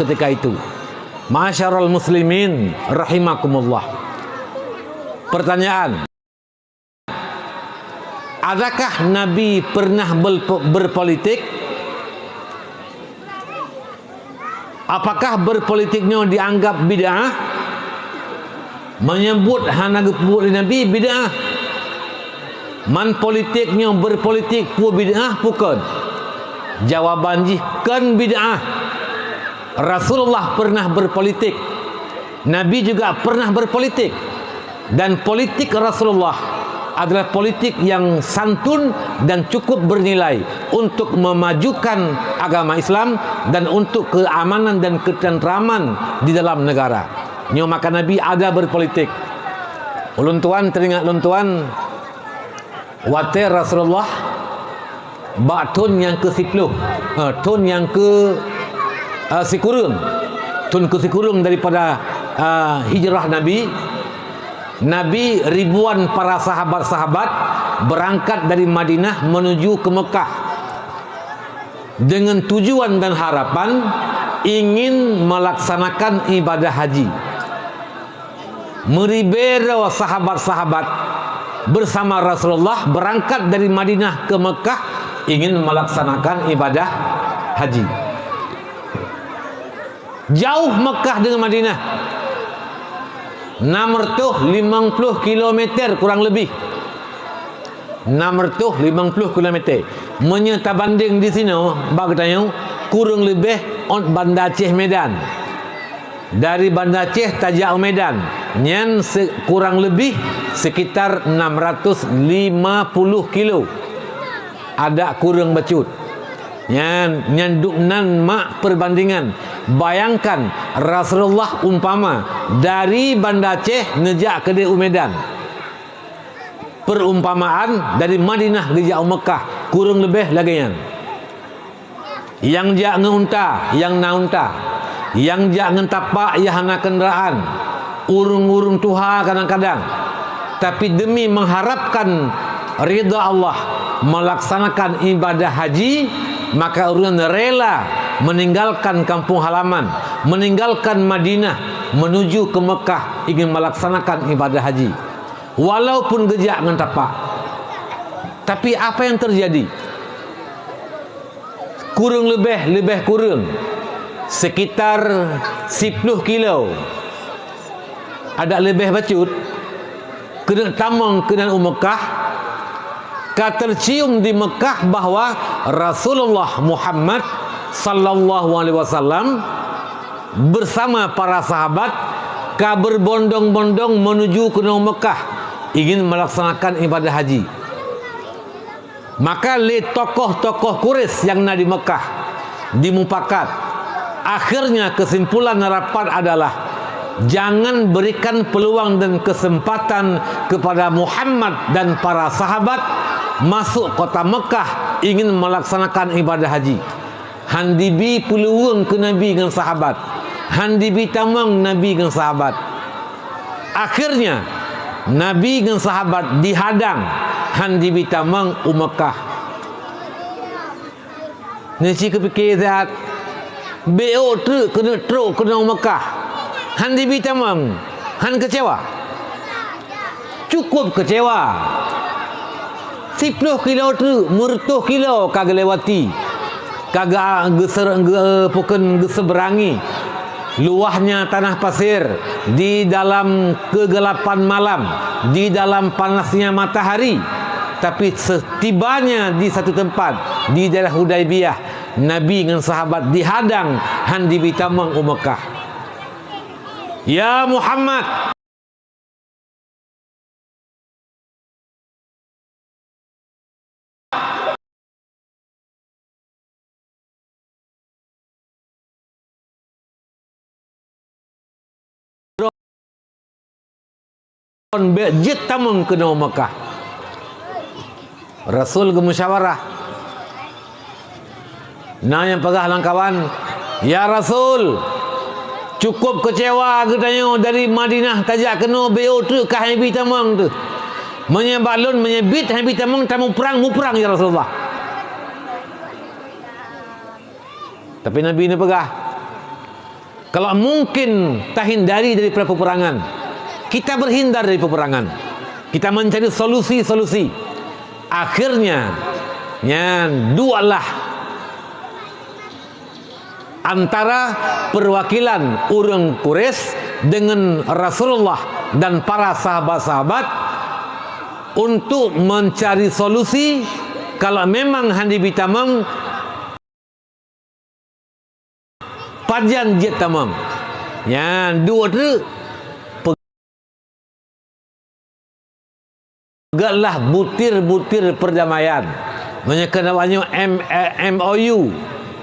ketika itu. Ma'asyiral muslimin rahimakumullah. Pertanyaan, adakah Nabi pernah berpolitik? Apakah berpolitiknya dianggap bid'ah? Menyebut hanaga pebut Nabi bid'ah. Man politiknya berpolitik pu bid'ah bukan? Jawaban kan bid'ah. Rasulullah pernah berpolitik. Nabi juga pernah berpolitik. Dan politik Rasulullah adalah politik yang santun dan cukup bernilai untuk memajukan agama Islam dan untuk keamanan dan ketentraman di dalam negara. Maka Nabi ada berpolitik. Ulun tuan teringat ulun tuan watir Rasulullah tahun yang ke-10, tahun yang ke-10 tahun ke-10 daripada hijrah Nabi ribuan para sahabat-sahabat berangkat dari Madinah menuju ke Mekah dengan tujuan dan harapan ingin melaksanakan ibadah haji. Meribera sahabat-sahabat bersama Rasulullah berangkat dari Madinah ke Mekah ingin melaksanakan ibadah haji. Jauh Mekah dengan Madinah 650 km kurang lebih. 650 km. Menyata banding di sini bagi tanya kurang lebih on Banda Aceh Medan. Dari Banda Aceh tajak Medan nyen kurang lebih sekitar 650 kilo. Ada kurang bacut. Nyen duknan mak perbandingan. Bayangkan Rasulullah umpama dari Banda Aceh nejak ke Medan. Perumpamaan dari Madinah ke Mekah kurang lebih lagi yang. Yang jak ngeunta, yang naunta. Yang jak ngentapak ya hana kendaraan. Urung-urung tuha kadang-kadang. Tapi demi mengharapkan ridha Allah melaksanakan ibadah haji, maka orang rela meninggalkan kampung halaman, meninggalkan Madinah, menuju ke Mekah ingin melaksanakan ibadah haji. Walaupun gejak dengan tapak. Tapi apa yang terjadi? Kurang lebih kurang sekitar 10 kilo. Ada lebih bacut kena tamang kena Mekah. Tercium di Mekah bahwa Rasulullah Muhammad sallallahu alaihi wasallam bersama para sahabat berbondong-bondong menuju ke Mekah ingin melaksanakan ibadah haji. Maka tokoh-tokoh Quraisy yang ada di Mekah dimufakat. Akhirnya kesimpulan rapat adalah jangan berikan peluang dan kesempatan kepada Muhammad dan para sahabat masuk kota Mekah ingin melaksanakan ibadah haji. Handibi peluang ke Nabi dengan sahabat. Handibi tamang Nabi dengan sahabat. Akhirnya Nabi dengan sahabat dihadang. Handibi tamang Mekah. Nasi kepikir zat BO tu kena truk kena Mekah. Handibi tamang. Han kecewa. Cukup kecewa. 10 kilo tu mertuh kilo kagak lewati. Kagak geseberangi. Luahnya tanah pasir di dalam kegelapan malam, di dalam panasnya matahari. Tapi setibanya di satu tempat di daerah Hudaibiyah, Nabi dengan sahabat dihadang handi bitamang Mekah. Ya Muhammad, jet tamang ke Mekah. Rasul ke musyawarah. Nanya pegah langkawan, ya Rasul, cukup kecewa katanya dari Madinah tajak kena BO tu ke Habi tamang tu. Menyebalun menyebit Habi tamang tamu perang ya Rasulullah. Tapi Nabi ni pegah. Kalau mungkin tak hindari daripada peperangan, kita berhindar dari peperangan. Kita mencari solusi-solusi. Akhirnya, dualah antara perwakilan orang Quraisy dengan Rasulullah dan para sahabat-sahabat untuk mencari solusi. Kalau memang handi bitamang pajan jet tamam, dua tu pegaklah butir-butir perdamaian, namanya MOU,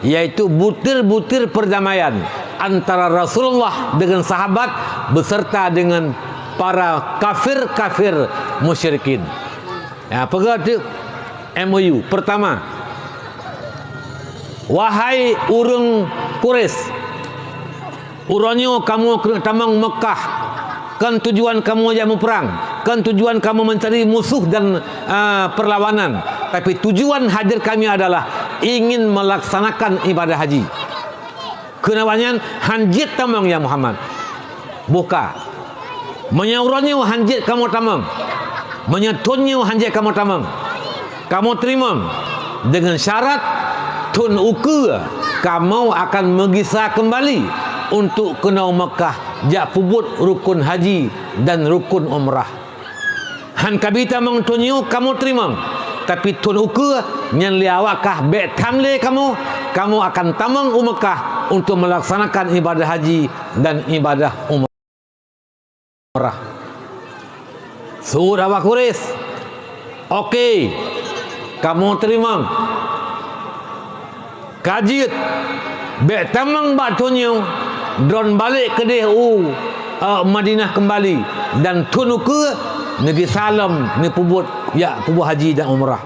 iaitu butir-butir perdamaian antara Rasulullah dengan sahabat beserta dengan para kafir-kafir musyrikin. Pegak tu MOU. Pertama, wahai urang Quraisy, uranyo kamu kena tamang Mekah, kan tujuan kamu aja perang, kan tujuan kamu mencari musuh dan perlawanan, tapi tujuan hadir kami adalah ingin melaksanakan ibadah haji. Kenawanyan hanjit tamang ya Muhammad, buka menyauranyo hanjit kamu tamang, menyetunyo hanjit kamu tamang, kamu terima dengan syarat tun ukur kamu akan mengisah kembali untuk kenau Mekah jak pubut rukun haji dan rukun umrah. Han kabita mong tunyo kamu terima, tapi tun ukur nyan liawakah be tamle kamu akan tamang Mekah untuk melaksanakan ibadah haji dan ibadah umrah. Surah Quraisy, okey, kamu terima. Kajit bek tamang batunyo drone balik ke DU Madinah kembali dan tunu ke negeri salam ni pubut haji dan umrah.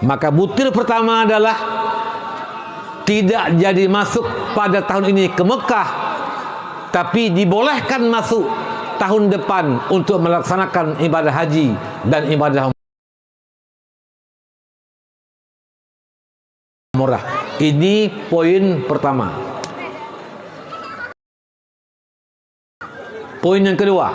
Maka butir pertama adalah tidak jadi masuk pada tahun ini ke Mekah, tapi dibolehkan masuk tahun depan untuk melaksanakan ibadah haji dan ibadah umrah. Ini poin pertama. Poin yang kedua,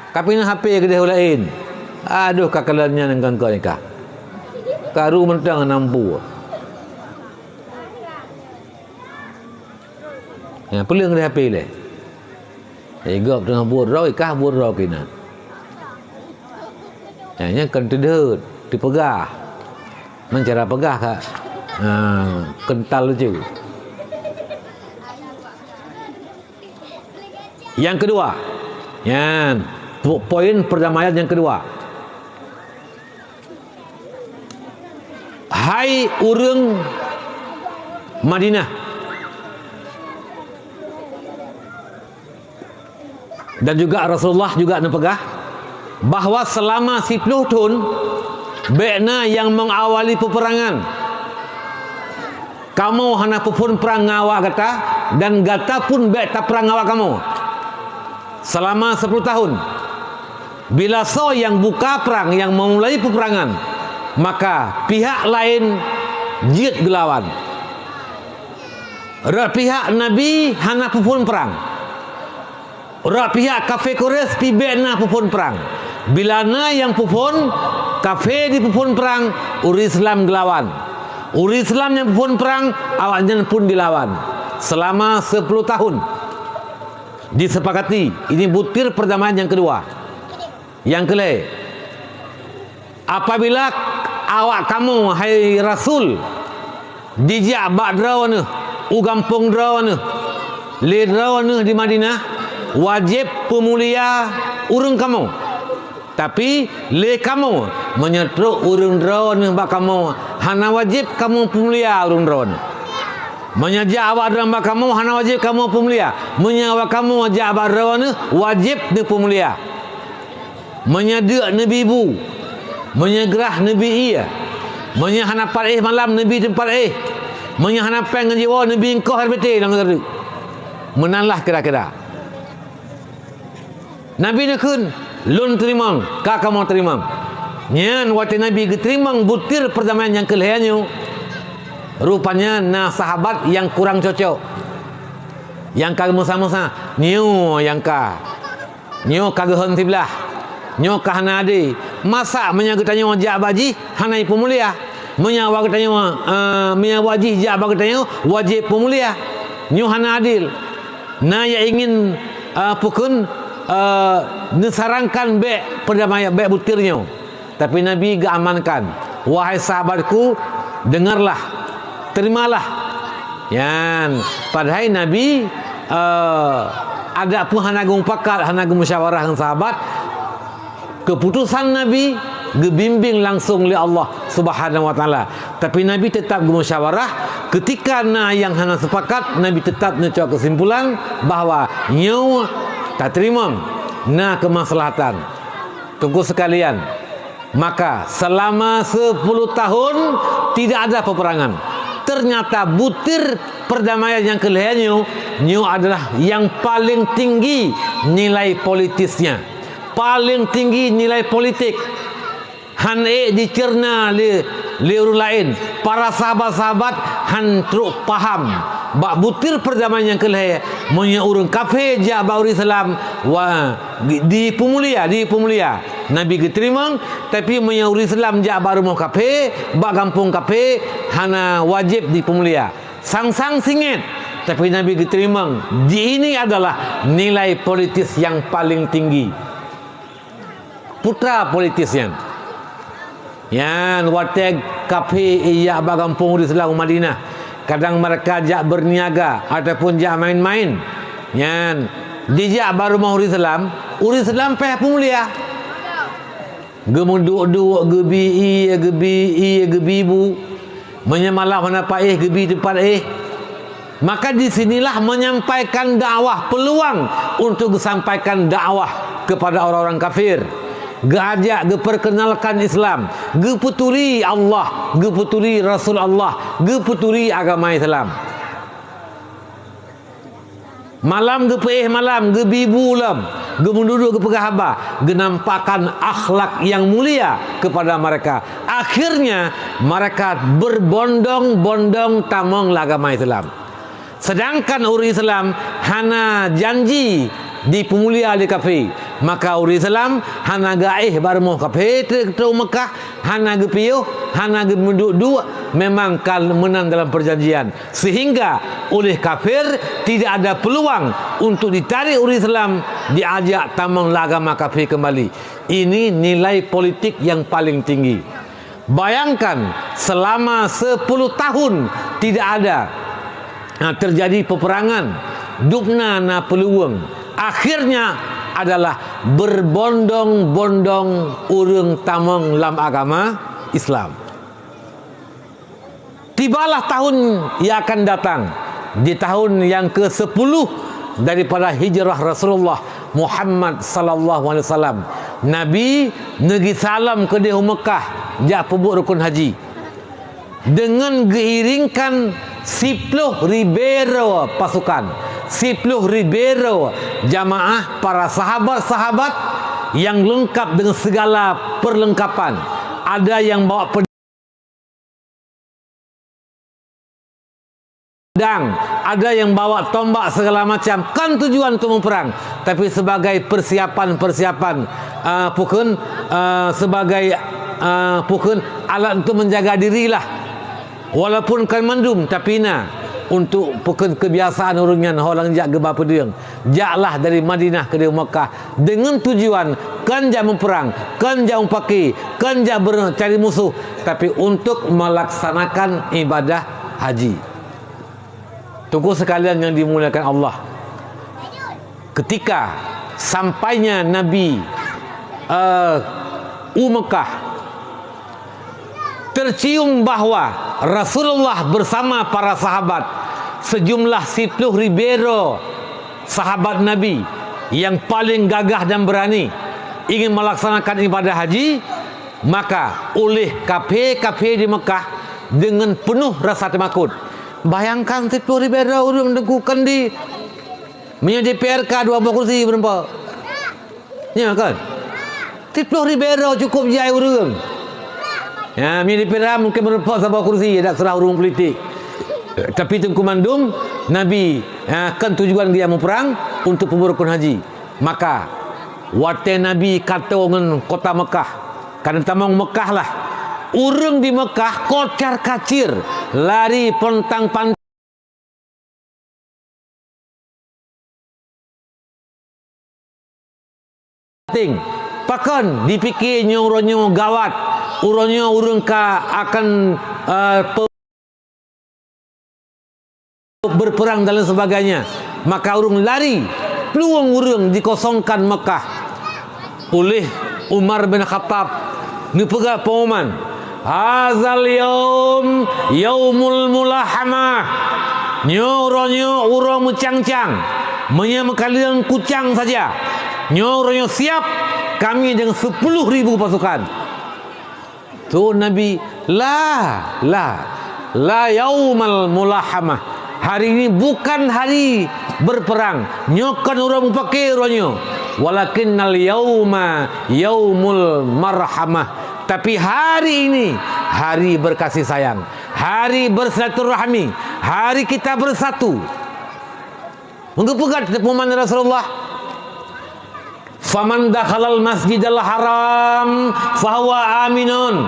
kapina HP ke dia lain. Aduh kakalannya dengan kau nikah. Karu mentang nampu. Peling dia HP le. Gop tengah buat raw ikah buat raw kina. Yang kan tidak dipegah, mencara pegah kak, kental je. Yang kedua, poin perdamaian yang kedua. Hai urang Madinah, dan juga Rasulullah juga nepegah bahawa selama 10 tahun bekna yang mengawali peperangan kamu hana pun perang ngawak kata, dan gata pun bek tak perang ngawak kamu selama 10 tahun. Bila so yang buka perang, yang memulai peperangan, maka pihak lain jid gelawan. Pihak Nabi hana pun perang, pihak kafir Quraisy pi bekna pun perang. Bila na yang pupun kafir di pupun perang, uri Islam gelawan. Uri Islam yang pupun perang, awaknya pun dilawan. Selama 10 tahun disepakati. Ini butir perdamaian yang kedua. Yang kelima, apabila awak kamu hai Rasul dijak bak drawana ugampung drawana le drawana di Madinah, wajib pemulia urang kamu. Tapi le kamu menyetruk urang drawana bak kamu, hana wajib kamu pemulia urang drawana. Menyajak awak drawana bak kamu, hana wajib kamu pemulia. Menyawak kamu ajak bak drawana, wajib ni pemulia. Menyadak Nabi ibu, menyegerah Nabi iya, menyahana parih malam Nabi tempat menyahana peng jiwa Nabi engkau harbete dalam negeri. Menanlah kira-kira. Nabi nekun lun terima, ka kamu terima. Nyan wate Nabi terima butir perdamaian yang kelehannya Rupanya sahabat yang kurang cocok, yang kagak musa-musa nyu yang kagak hon sebelah nyu kahana ade masa menyaga tanya jak baji hanai pemulia menyawa tanya menyawaji jak bagi tanya wajib pemulia nyu hana adil ya ingin pukun nesarangkan be perdamaian be butirnya, tapi Nabi gak amankan. Wahai sahabatku, dengarlah, terimalah. Yan, padahal Nabi ada pun hanagung pakat, hanagung musyawarah dengan sahabat. Keputusan Nabi gebimbing langsung oleh Allah Subhanahu wa taala. Tapi Nabi tetap bermusyawarah. Ketika yang hana sepakat, Nabi tetap mencoba kesimpulan bahawa nyawa tak terima kemaslahatan. Tunggu sekalian, maka selama 10 tahun tidak ada peperangan. Ternyata butir perdamaian yang kelihatan adalah yang paling tinggi nilai politisnya, paling tinggi nilai politik. Dicerna le orang lain, para sahabat-sahabat truk paham bak butir perdamaian yang kelihatan punya orang kafir jak bauri Islam di pemulia Nabi diterima, tapi punya orang Islam jak baru mau kafir bak kampung kafir hana wajib di pemulia sang-sang singit, tapi Nabi diterima. Ini adalah nilai politis yang paling tinggi, putra politisnya. Yan watek kafe iya bagampung di sebelah Madinah. Kadang mereka jak berniaga ataupun jak main-main. Yan dijak baru mau Islam peh pemulia. Gemunduk-duk gebi ibu menyemalah mana paeh gebi depan Maka di sinilah menyampaikan dakwah, peluang untuk disampaikan dakwah kepada orang-orang kafir. Geajak geperkenalkan Islam, geputuri Allah, geputuri Rasul Allah, geputuri agama Islam. Malam gepeih malam gebibu ulam, gemunduduk gepegah haba, genampakan akhlak yang mulia kepada mereka. Akhirnya mereka berbondong-bondong tamong agama Islam. Sedangkan orang Islam hana janji di pemulia di kafe, maka orang Islam hana gaih barmo kafe ke Mekah, hana gepiyo, hana gemunduk memang kal menang dalam perjanjian, sehingga oleh kafir tidak ada peluang untuk ditarik orang Islam diajak tamang agama kafir kembali. Ini nilai politik yang paling tinggi. Bayangkan selama 10 tahun tidak ada terjadi peperangan, dupna na peluang. Akhirnya adalah berbondong-bondong urang tamang dalam agama Islam. Tibalah tahun yang akan datang, di tahun yang ke-10 daripada hijrah Rasulullah Muhammad sallallahu alaihi wasallam. Nabi negeri salam ke di Mekah jak pebuk rukun haji dengan diiringkan 10 ribu pasukan, 10 ribu jamaah para sahabat-sahabat yang lengkap dengan segala perlengkapan. Ada yang bawa pedang, ada yang bawa tombak segala macam, kan tujuan untuk memperang, tapi sebagai persiapan sebagai alat untuk menjaga dirilah. Walaupun kan mandum, tapi untuk kebiasaan orangnya orang jak gebah pedang, jaklah dari Madinah ke Mekah dengan tujuan kan jak memperang, kan jak mempaki, kan jak bercari musuh, tapi untuk melaksanakan ibadah haji. Tunggu sekalian yang dimuliakan Allah, ketika sampainya Nabi Mekah, tercium bahawa Rasulullah bersama para sahabat, sejumlah 10 ribu sahabat Nabi yang paling gagah dan berani ingin melaksanakan ibadah haji. Maka oleh kafir di Mekah dengan penuh rasa takut. Bayangkan 10 ribu orang mendengkukan di menjadi PRK 20 kursi berapa? Ya kan? 10 ribu cukup jaya orang. Ya, menjadi PRK mungkin berapa sabah kursi, tak serah urung politik. Tapi Tengku Mandum Nabi kan tujuan dia mau perang untuk pemburukan haji. Maka waktu Nabi kata orang kota Mekah, karena tamang Mekah lah, urang di Mekah kocar kacir, lari pontang panting, pakan dipikir nyoronyo gawat, uronyo urang ka akan berperang dan sebagainya. Maka urang lari, peluang urang dikosongkan Mekah oleh Umar bin Khattab. Ni pegak pengumuman, hazal yaum yaumul mulahamah, nyoronyo urang mencang-cang menyamkalian kucang saja, nyoronyo siap kami dengan 10.000 pasukan. Tu Nabi la yaumal mulahamah, hari ini bukan hari berperang, nyokan orang pakai ronyo, walakinnal yauma yaumul marhamah, tapi hari ini hari berkasih sayang, hari bersilaturahmi, hari kita bersatu. Menggepegat pemahaman Rasulullah, faman dakhalal masjidal haram fahuwa aminun,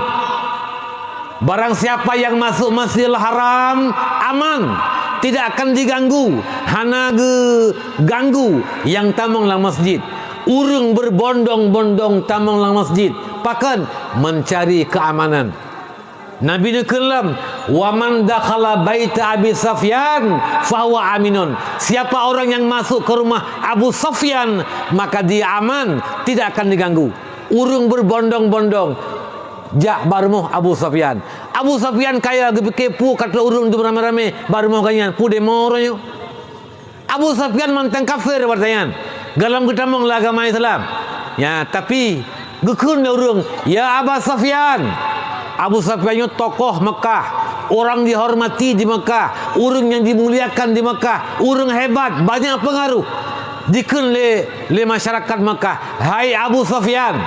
barang siapa yang masuk Masjidil Haram aman, tidak akan diganggu. Hana ganggu yang tamang lang masjid, urang berbondong-bondong tamang lang masjid, pakan mencari keamanan. Nabi nekelam, waman dakhala baita Abi Sufyan fahuwa aminun, siapa orang yang masuk ke rumah Abu Sufyan maka dia aman, tidak akan diganggu. Urang berbondong-bondong jak barmuh Abu Sufyan. Abu Sufyan kaya kepu kata urang tu ramai-ramai barmuh kanyan pu demo orangnya. Abu Sufyan mantan kafir bertanya dalam ketamang agama Islam. Ya, tapi gekun urang, ya Abu Sufyan. Abu Sufyan tokoh Mekah, orang dihormati di Mekah, urang yang dimuliakan di Mekah, urang hebat, banyak pengaruh dikun le masyarakat Mekah. Hai Abu Sufyan,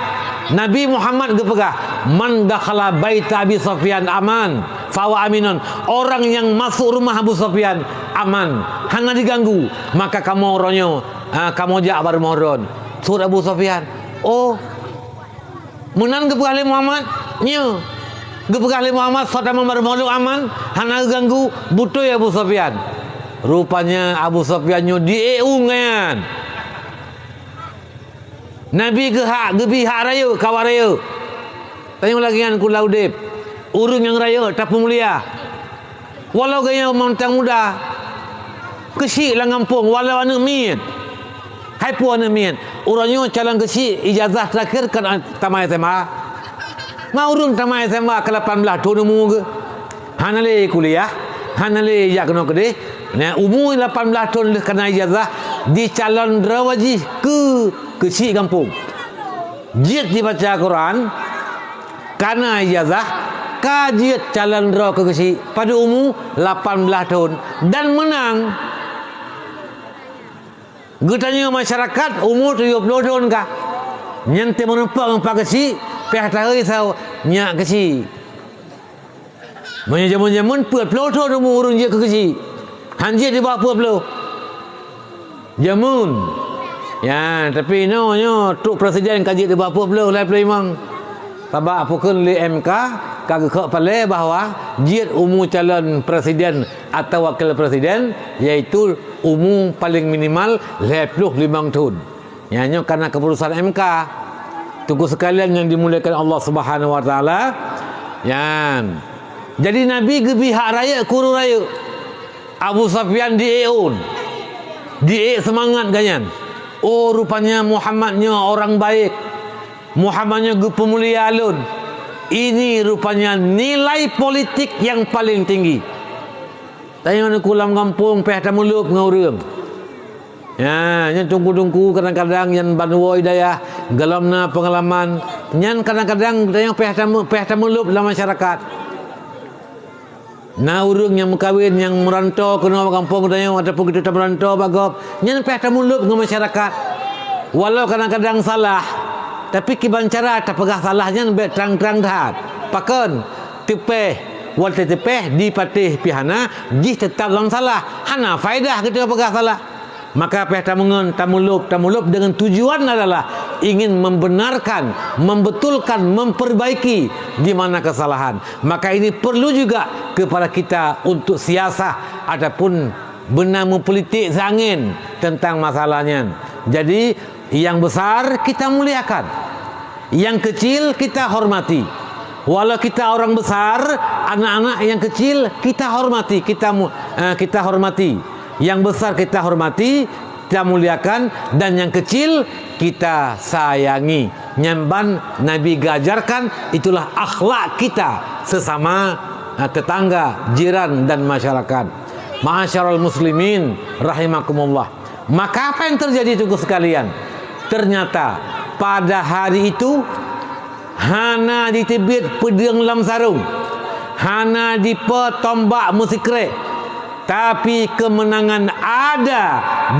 Nabi Muhammad gepegah, man dakhala baita Abi Sufyan aman fawa aminun, orang yang masuk rumah Abu Sufyan aman, hana diganggu. Maka kamu orangnya kamu jak bermoron. Sur Abu Sufyan, oh menan gepegah le Muhammad nyo, gepegah le Muhammad sadama bermoron aman, hana ganggu butuh ya Abu Sufyan. Rupanya Abu Sufyan nyo dieungan Nabi gebi hak raya kawan raya. Tanya lagi kan ku laudip, urang yang raya tapi mulia, walau gaya mantang muda kesik lang kampung, walau anak mian hai pu anak mian, urangnya calon kesik ijazah terakhir kan tamat SMA. Mau urang tamat SMA ke 18 tahun umur ke, hanale kuliah, hanale jak kena kedeh. Nah, umur 18 tahun dah kena ijazah di calon rawajih ke kecil kampung. Jid dibaca Quran karena ijazah kajiat calon raw ke kecil pada umur 18 tahun dan menang. Getanya masyarakat umur 70 tahun kah? Nyante menempang empat kecil, pihak tahu tahu nyak kecil. Menjamun-jamun 40 tahun umur urang je ke kecil. Hanjit di bawah 40 jamun. Ya, tapi nyo tuk presiden kaji di bawah 40 lai pelimang. Tabak pukul li MK kagak ke pale bahawa jid umur calon presiden atau wakil presiden iaitu umur paling minimal 55 tahun. Ya, nyo karena keputusan MK. Tunggu sekalian yang dimuliakan Allah Subhanahu wa taala. Ya. Jadi Nabi gebi hak raya kuru raya. Abu Sufyan dieun, semangat ganyan. Oh rupanya Muhammadnya orang baik, Muhammadnya pemulia alun. Ini rupanya nilai politik yang paling tinggi. Tanya nak kulam kampung peh tamulup ngaurang. Ya, yang tungku-tungku kadang-kadang yang banwa hidayah galamna pengalaman, yang kadang-kadang tanya peh tamulup dalam masyarakat. Nah urang yang mengkawin yang merantau ke nama kampung tanya ataupun kita merantau bagop nyan peh tamulup dengan masyarakat, walau kadang-kadang salah tapi kiban cara tak pegah salahnya terang-terang dah pakan tepeh wal tetepeh di patih pihana jih tetap dalam salah. Hana faedah kita pegah salah. Maka peh tamulup dengan tujuan adalah ingin membenarkan, membetulkan, memperbaiki di mana kesalahan. Maka ini perlu juga kepada kita untuk siasah ataupun benang politik sangin tentang masalahnya. Jadi yang besar kita muliakan, yang kecil kita hormati. Walau kita orang besar, anak-anak yang kecil kita hormati, kita hormati. Yang besar kita hormati, kita muliakan, dan yang kecil kita sayangi. Nyamban Nabi gajarkan, itulah akhlak kita sesama tetangga, jiran dan masyarakat. Ma'asyiral muslimin rahimakumullah. Maka apa yang terjadi itu sekalian? Ternyata pada hari itu hana ditebit pedang lam sarung, hana dipetombak musikrek, tapi kemenangan ada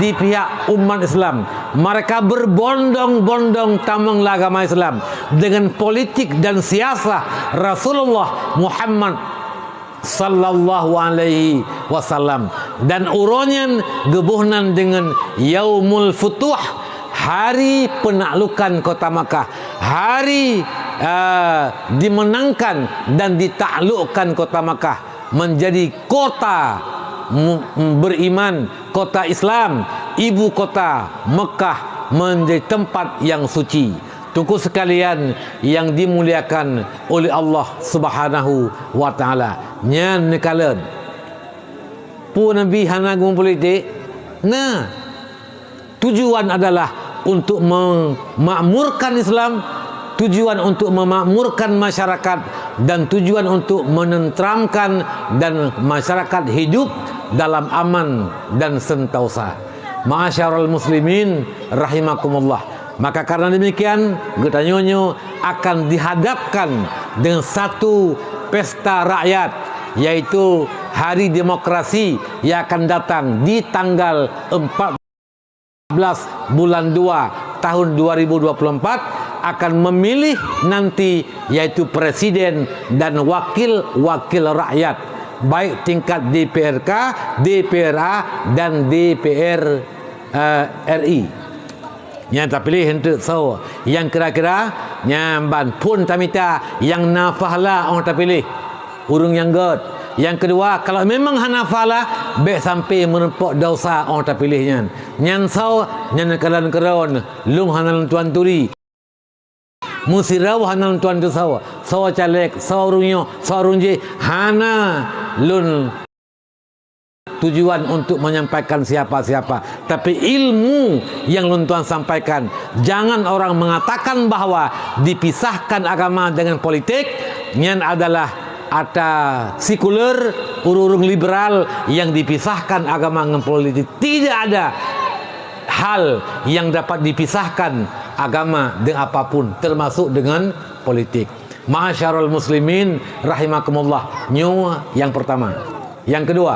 di pihak umat Islam. Mereka berbondong-bondong tamang agama Islam dengan politik dan siasah Rasulullah Muhammad sallallahu alaihi wasallam, dan uronyan gebuhnan dengan Yaumul Futuh, hari penaklukan kota Makkah, hari dimenangkan dan ditaklukkan kota Makkah menjadi kota beriman, kota Islam, ibu kota Mekah menjadi tempat yang suci. Tunggu sekalian yang dimuliakan oleh Allah Subhanahu wa taala. Nyan nekalan pu nabi hanagung politik. Nah, tujuan adalah untuk memakmurkan Islam, tujuan untuk memakmurkan masyarakat, dan tujuan untuk menenteramkan dan masyarakat hidup dalam aman dan sentosa. Ma'asyiral muslimin rahimakumullah. Maka karena demikian, getanyonyo akan dihadapkan dengan satu pesta rakyat, yaitu Hari Demokrasi yang akan datang di tanggal 14 bulan 2 tahun 2024, akan memilih nanti yaitu presiden dan wakil-wakil rakyat, baik tingkat DPRK, DPRA dan DPR RI. Yang tak pilih untuk so yang kira-kira nyamban pun tamita yang nafahlah orang tak pilih urung yang god. Yang kedua, kalau memang hanafala baik sampai menempok dosa orang tak pilihnya. Nyan so nyan kalan keron lung hanan tuan turi musirau hanan tuan tu sawa sawa calek sawa runyo sawa runje hana lun tujuan untuk menyampaikan siapa-siapa, tapi ilmu yang luntuan sampaikan. Jangan orang mengatakan bahwa dipisahkan agama dengan politik. Nyan adalah ada sekuler, urung liberal yang dipisahkan agama dengan politik. Tidak ada hal yang dapat dipisahkan agama dengan apapun, termasuk dengan politik. Ma'asyiral muslimin rahimakumullah. Nyu yang pertama. Yang kedua,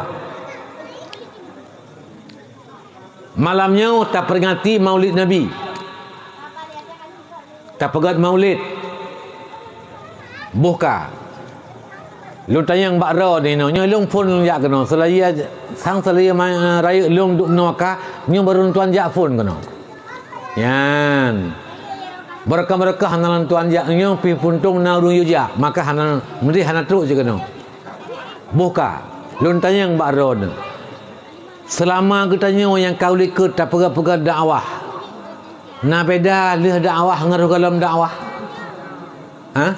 malamnya tak peringati Maulid Nabi, tak pegat Maulid buka. Lu tanya yang bakra ni no, nyo long phone jak kena selaya sang selaya raya long duk noka, nyo baru tuan jak phone kena. Yan. Berkah-berkah hanalan tuan jak nyo pi puntung na urung yuja, maka hanan mesti hanan teruk je kena. Buka. Lu tanya yang bakra ni. Selama katanya yang kau likut tak pegang-pegang dakwah, na beda leh dakwah ngaruh dalam dakwah, ha?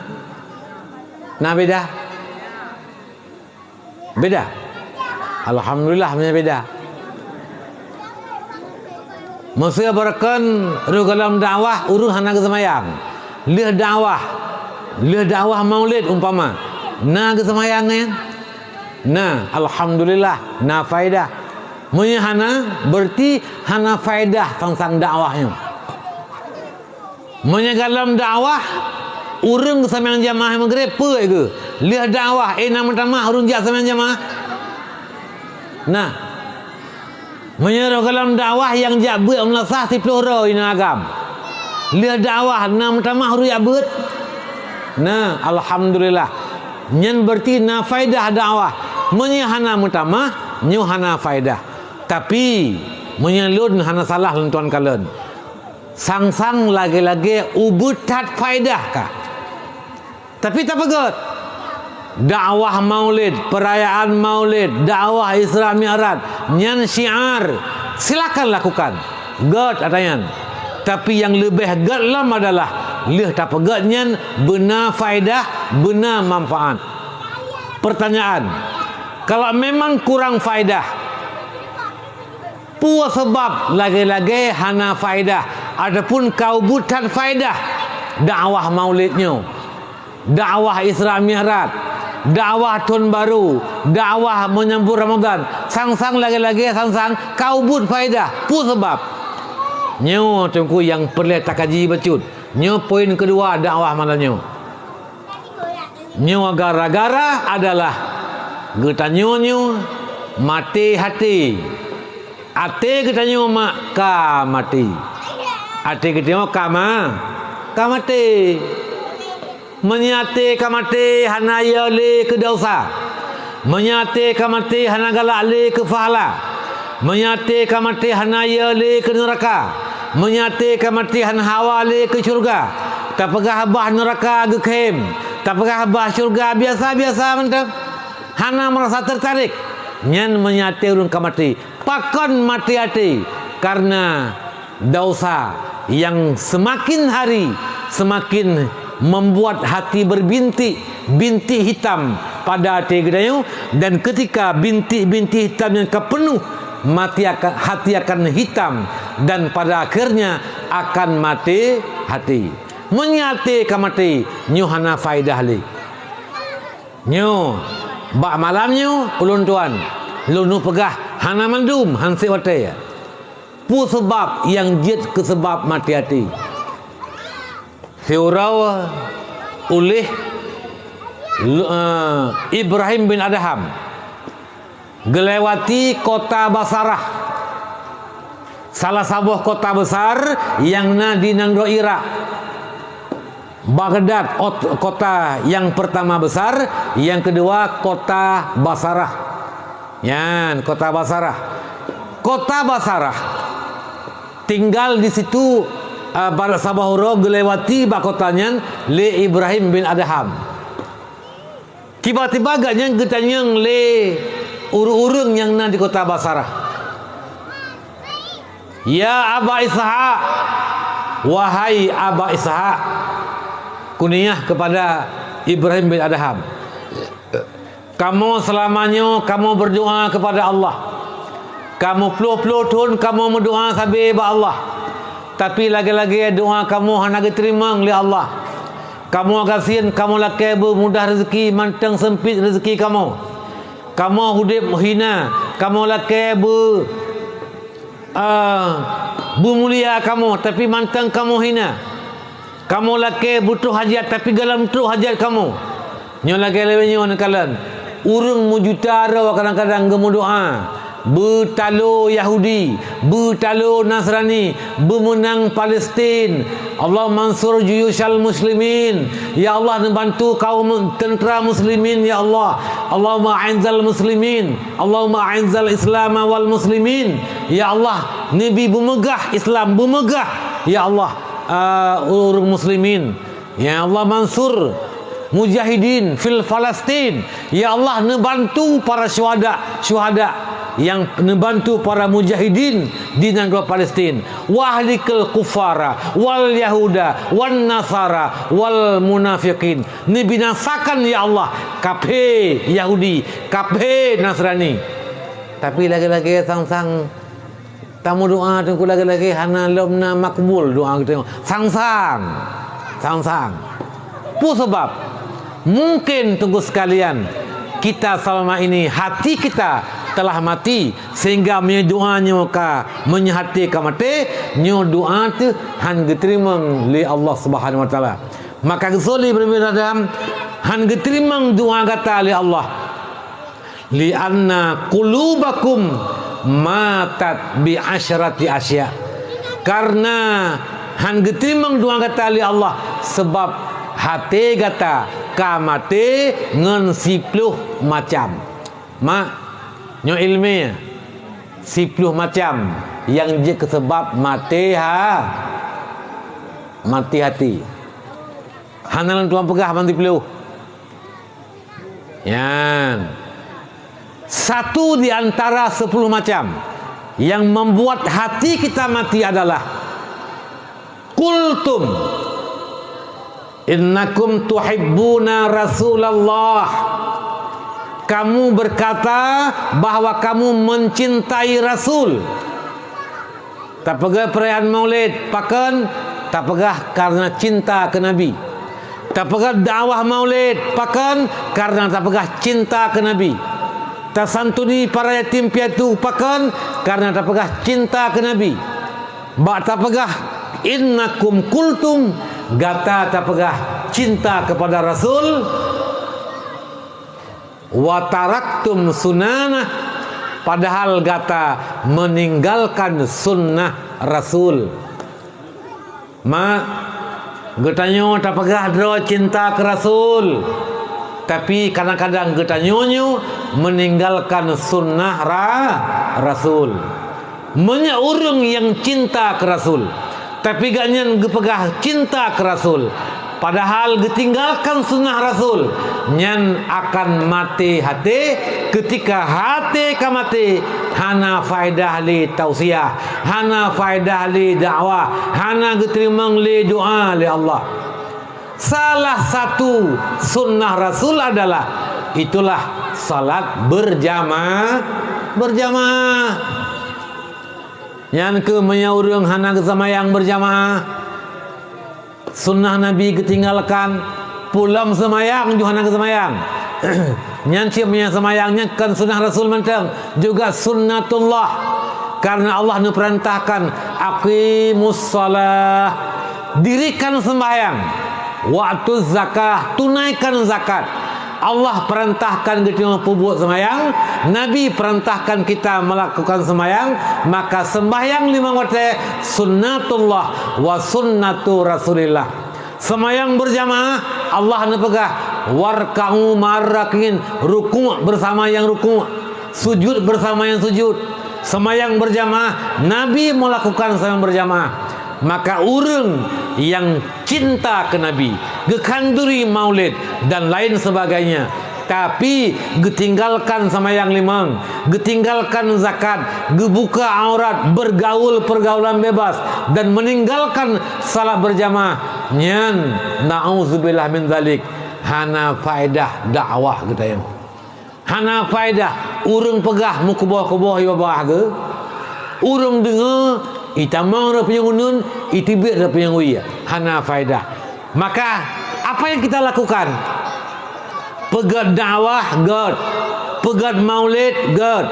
Na beda, beda. Alhamdulillah punya beda. Masa berakan ruh dalam dakwah urung hana kesemayang, leh dakwah Maulid umpama, na kesemayangnya, na alhamdulillah na faedah. Menyahana berarti hana faedah tentang dakwahnya. Menyegalam dakwah urung sampean jamaah maghrib pe ke? Lihat dakwah nama tamah urung jak sampean jamaah. Nah. Menyegalam dakwah yang jak beut melasah 10 ro ina agam. Lihat dakwah nama tamah urung jak beut. Nah, alhamdulillah. nyen berarti na faidah dakwah menyahana mutama nyuhana faidah tapi menyelun hana salah lentuan kalen sang-sang lagi-lagi ubutat faidah kah tapi tak pegat dakwah maulid, perayaan maulid, dakwah Isra Mi'raj, nyan syiar, silakan lakukan. God atayan. Tapi yang lebih gadlam adalah leh tak pegat nyan benar faedah, benar manfaat. Pertanyaan, kalau memang kurang faedah, puas sebab lagi-lagi hana faedah, adapun kau bukan faedah dakwah maulidnya, dakwah Isra Mi'raj, dakwah tahun baru, dakwah menyambut Ramadan, sang-sang lagi-lagi sang-sang kau bud faedah pu sebab nyo tungku yang perlu tak kaji becut nyo poin kedua dakwah malanya nyo gara-gara adalah getanyo mati hati ate getanyo mak ka mati ate getanyo ka mati menyate kamate hana yale ke dosa menyate kamate hana galak le ke pahala menyate kamate hana yale ke neraka menyate kamate hana hawa le ke syurga tak pegah bah neraka ke kem tak pegah bah syurga biasa-biasa mentang hana merasa tertarik nyan menyate urun kamate pakon mati hati karena dosa yang semakin hari semakin membuat hati berbintik hitam pada hati gedayu dan ketika bintik-bintik hitam yang kepenuh hati akan hitam dan pada akhirnya akan mati hati menyate ke mati nyuhana faidah li nyu bak malamnya ulun tuan lunu pegah hana mandum hansi wate pu sebab yang jid ke sebab mati hati Fiurau oleh Ibrahim bin Adham gelewati kota Basarah, salah sebuah kota besar yang di nangro Irak. Baghdad kota yang pertama besar, yang kedua kota Basarah. Yan kota Basarah. Kota Basarah tinggal di situ pada sabahuro gelewati bakotanya le Ibrahim bin Adham. Tiba-tiba agaknya getanyang le urung-urung yang di kota Basarah. Ya Aba Ishaq, wahai Aba Ishaq, kuniyah kepada Ibrahim bin Adham. Kamu selamanya kamu berdoa kepada Allah. Kamu puluh-puluh tahun kamu berdoa sampai ba Allah. Tapi lagi-lagi doa kamu hana diterima oleh Allah. Kamu kasihan kamu laki mudah rezeki mantang sempit rezeki kamu. Kamu hidup hina, kamu laki mulia kamu tapi mantang kamu hina. Kamu laki butuh hajat tapi dalam tu hajat kamu. Nyo laki lewenya kalian. Urung mujutara kadang-kadang gemu doa. Bertalo Yahudi, bertalo Nasrani, bermenang Palestin. Allah mansur juyushal muslimin. Ya Allah membantu kaum tentera muslimin ya Allah. Allahumma a'inzal muslimin. Allahumma a'inzal Islam wal muslimin. Ya Allah, Nabi bumegah Islam, bumegah ya Allah urung muslimin. Ya Allah mansur mujahidin fil Palestin. Ya Allah membantu para syuhada yang membantu para mujahidin di negara Palestin. Wahlikal kufara wal yahuda wan nasara wal munafiqin. Dibinasakan ya Allah kafir Yahudi, kafir Nasrani. Tapi lagi-lagi sang-sang tamu doa tunggu lagi-lagi hana lomna makbul doa kita. Sang-sang. Pu sebab mungkin tunggu sekalian kita selama ini hati kita telah mati sehingga doanya menyehati ka mati nyo doa tu han diterima oleh Allah Subhanahu wa taala. Maka gesoli berbeda dalam han diterima doa kata oleh Allah li anna qulubakum matat bi asyrati asya. Karena han diterima doa kata oleh Allah sebab hati kata kamate ngen 10 macam. Mak nyo ilmiah 10 macam yang je sebab mati hati. Hanalan tuan pegah mati peluh. Yan. Satu di antara 10 macam yang membuat hati kita mati adalah kultum innakum tuhibbuna Rasulullah. Kamu berkata bahwa kamu mencintai Rasul. Tak pegah perayaan Maulid pakan, tak pegah karena cinta ke Nabi. Tak pegah dakwah Maulid pakan karena tak pegah cinta ke Nabi. Tak santuni para yatim piatu pakan karena tak pegah cinta ke Nabi. Bak tak pegah innakum kultum gata tak pegah cinta kepada Rasul. Wa taraktum sunanah, padahal gata meninggalkan sunnah Rasul. Mak getanyo tak pegah dro cinta ke Rasul, tapi kadang-kadang getanyo meninggalkan sunnah Rasul. Banyak orang yang cinta ke Rasul, tapi gak nyen gepegah cinta ke Rasul, padahal ditinggalkan sunnah Rasul. Nyan akan mati hati. Ketika hati ka mati, hana faedah li tausiah, hana faedah li dakwah, hana diterima li doa li Allah. Salah satu sunnah Rasul adalah itulah salat berjamaah. Yang ke menyaurung hana kesamayang berjamaah, sunnah Nabi ketinggalkan. Pulang semayang juga hana kesemayang. Nyan siap punya semayangnya kan sunnah Rasul mentang juga sunnatullah, karena Allah nu perintahkan aqimus shalah, dirikan sembahyang, waktu zakah, tunaikan zakat. Allah perintahkan kita membuat sembahyang, Nabi perintahkan kita melakukan sembahyang, maka sembahyang 5 waktu sunnatullah wa sunnatu Rasulillah. Semayang berjamaah Allah nepegah warka'u marakin, ruku' bersama yang ruku', sujud bersama yang sujud. Semayang berjamaah Nabi melakukan semayang berjamaah. Maka orang yang cinta ke Nabi, gekanduri Maulid dan lain sebagainya, tapi getinggalkan semayang 5, getinggalkan zakat, gebuka aurat, bergaul pergaulan bebas, dan meninggalkan salat berjamaah, nyan na'udzubillah min zalik, hana faedah dakwah kita yang hana faedah. Urang pegah mukuboh-kuboh ya bawah ke, urang dengar itamang ra punya unun, itibir ra punya uya, hana faedah. Maka apa yang kita lakukan? Pegat dakwah god, pegat maulid god,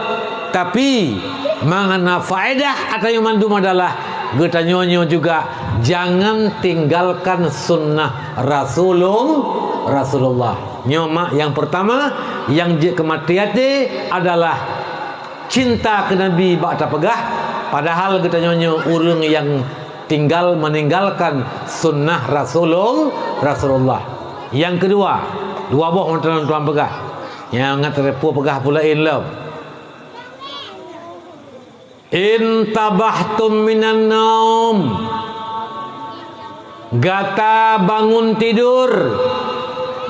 tapi mangana faedah atau yang mandum adalah getanyonyo juga jangan tinggalkan sunnah Rasulullah. Nyoma yang pertama yang je kematian adalah cinta ke Nabi bak tak pegah, padahal getanyonyo urang yang meninggalkan sunnah Rasulullah. Yang kedua, dua boh tuan pegah yang ngaterepu pegah pula in love. Intabahtum minan naum, gata bangun tidur,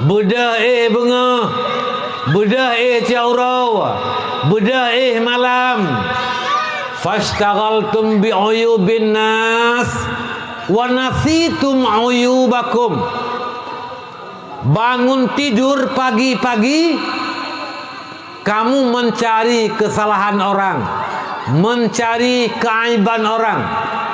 bedah bengah, bedah caurau, bedah malam, fastaghaltum bi uyubin nas wa nasitum uyubakum. Bangun tidur pagi-pagi, kamu mencari kesalahan orang, mencari keaiban orang.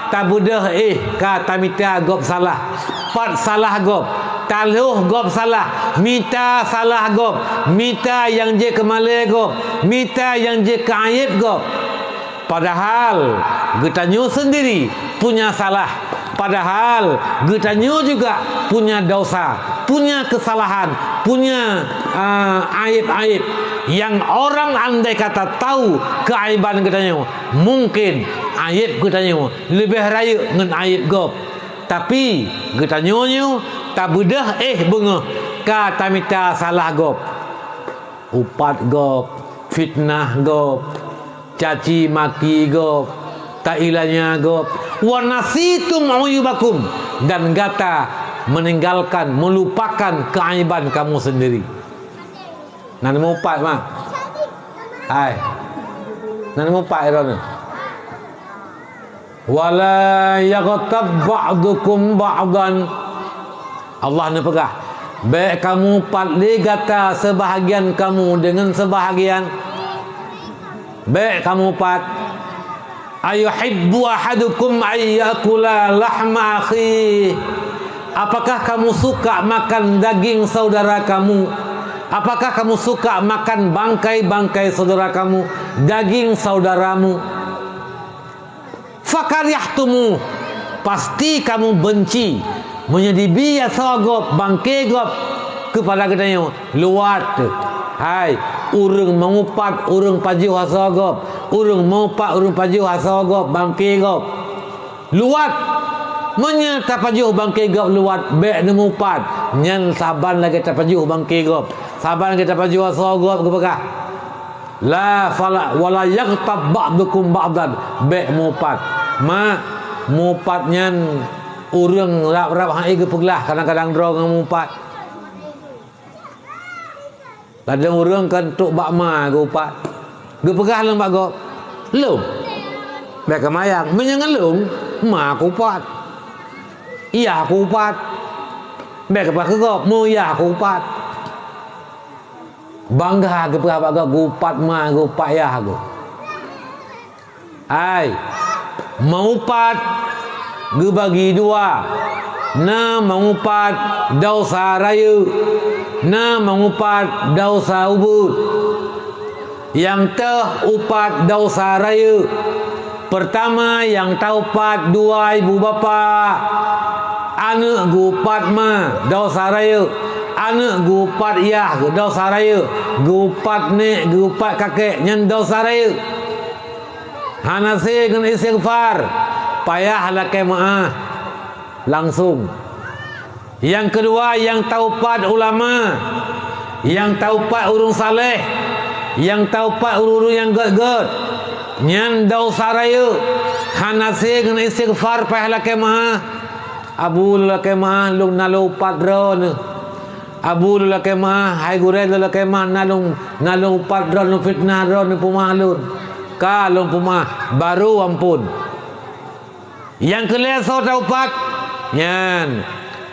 Tabudah kata mita gop salah, pat salah gop, taluh gop salah, mita salah gop, mita yang je kemale gop, mita yang je keaib gop. Padahal getanyo sendiri punya salah, padahal getanyo juga punya dosa, punya kesalahan, punya aib-aib yang orang andai kata tahu keaiban getanyo, mungkin aib getanyo lebih raya dengan aib gop. Tapi getanyo tak bedah bengah Mereka tamita salah gop, upat gop, fitnah gop, caci maki gop, tak ilanya gop, wa nasitum uyubakum, dan gata meninggalkan, melupakan keaiban kamu sendiri. Nan mupat mah. Hai. Nan mupat irona. Wala yaghtab ba'dukum ba'dan. Allah ni pegah. Baik kamu patli gata sebahagian kamu dengan sebahagian. Baik kamu pat. Ayuhibbu ahadukum ayyakula lahma akhi. Apakah kamu suka makan daging saudara kamu? Apakah kamu suka makan bangkai-bangkai saudara kamu, daging saudaramu? Fakarihtumu, pasti kamu benci menyedibi asagop bangkai gop kepada katanya luat. Hai, urang mengupat urang pajuh asagop, urang mengupat urang pajuh asagop bangkai gop luat. Menya tapajuh bangkai gop luat bek nemu pat nyan saban lagi tapajuh bangkai gop saban lagi tapajuh asagop kepakah la fala wala yaghtab ba'dukum ba'dan bek mupat ma mupat nyan urang rap-rap hai kepeglah kadang-kadang drong mupat kadang urang kan tuk bakma ke upat kepegah lang bak gop lum bek kemayang menyangalung ma kupat iya aku upat bek kepak kegop mu iya aku upat bangga kepak apa gupat ma gupat ya aku ai mengupat ge bagi dua na mengupat dosa raya na mengupat dosa ubud yang teh upat dosa raya pertama yang taupat dua ibu bapa anak gupat ma dosa raya anak gupat yah dosa raya gupat nek gupat kakek nyen dosa raya hanase dengan istighfar payah lakai maaf langsung. Yang kedua yang taupat ulama, yang taupat urung saleh, yang taupat urung yang god nyan dosa raya hanase dengan istighfar payah lakai maaf abu lakai maaf lung nalu padron abu lakai maaf hai gure lakai maaf nalung padron fitnah ron pumalun kalung pumah baru ampun. Yang kelesa taupat nyan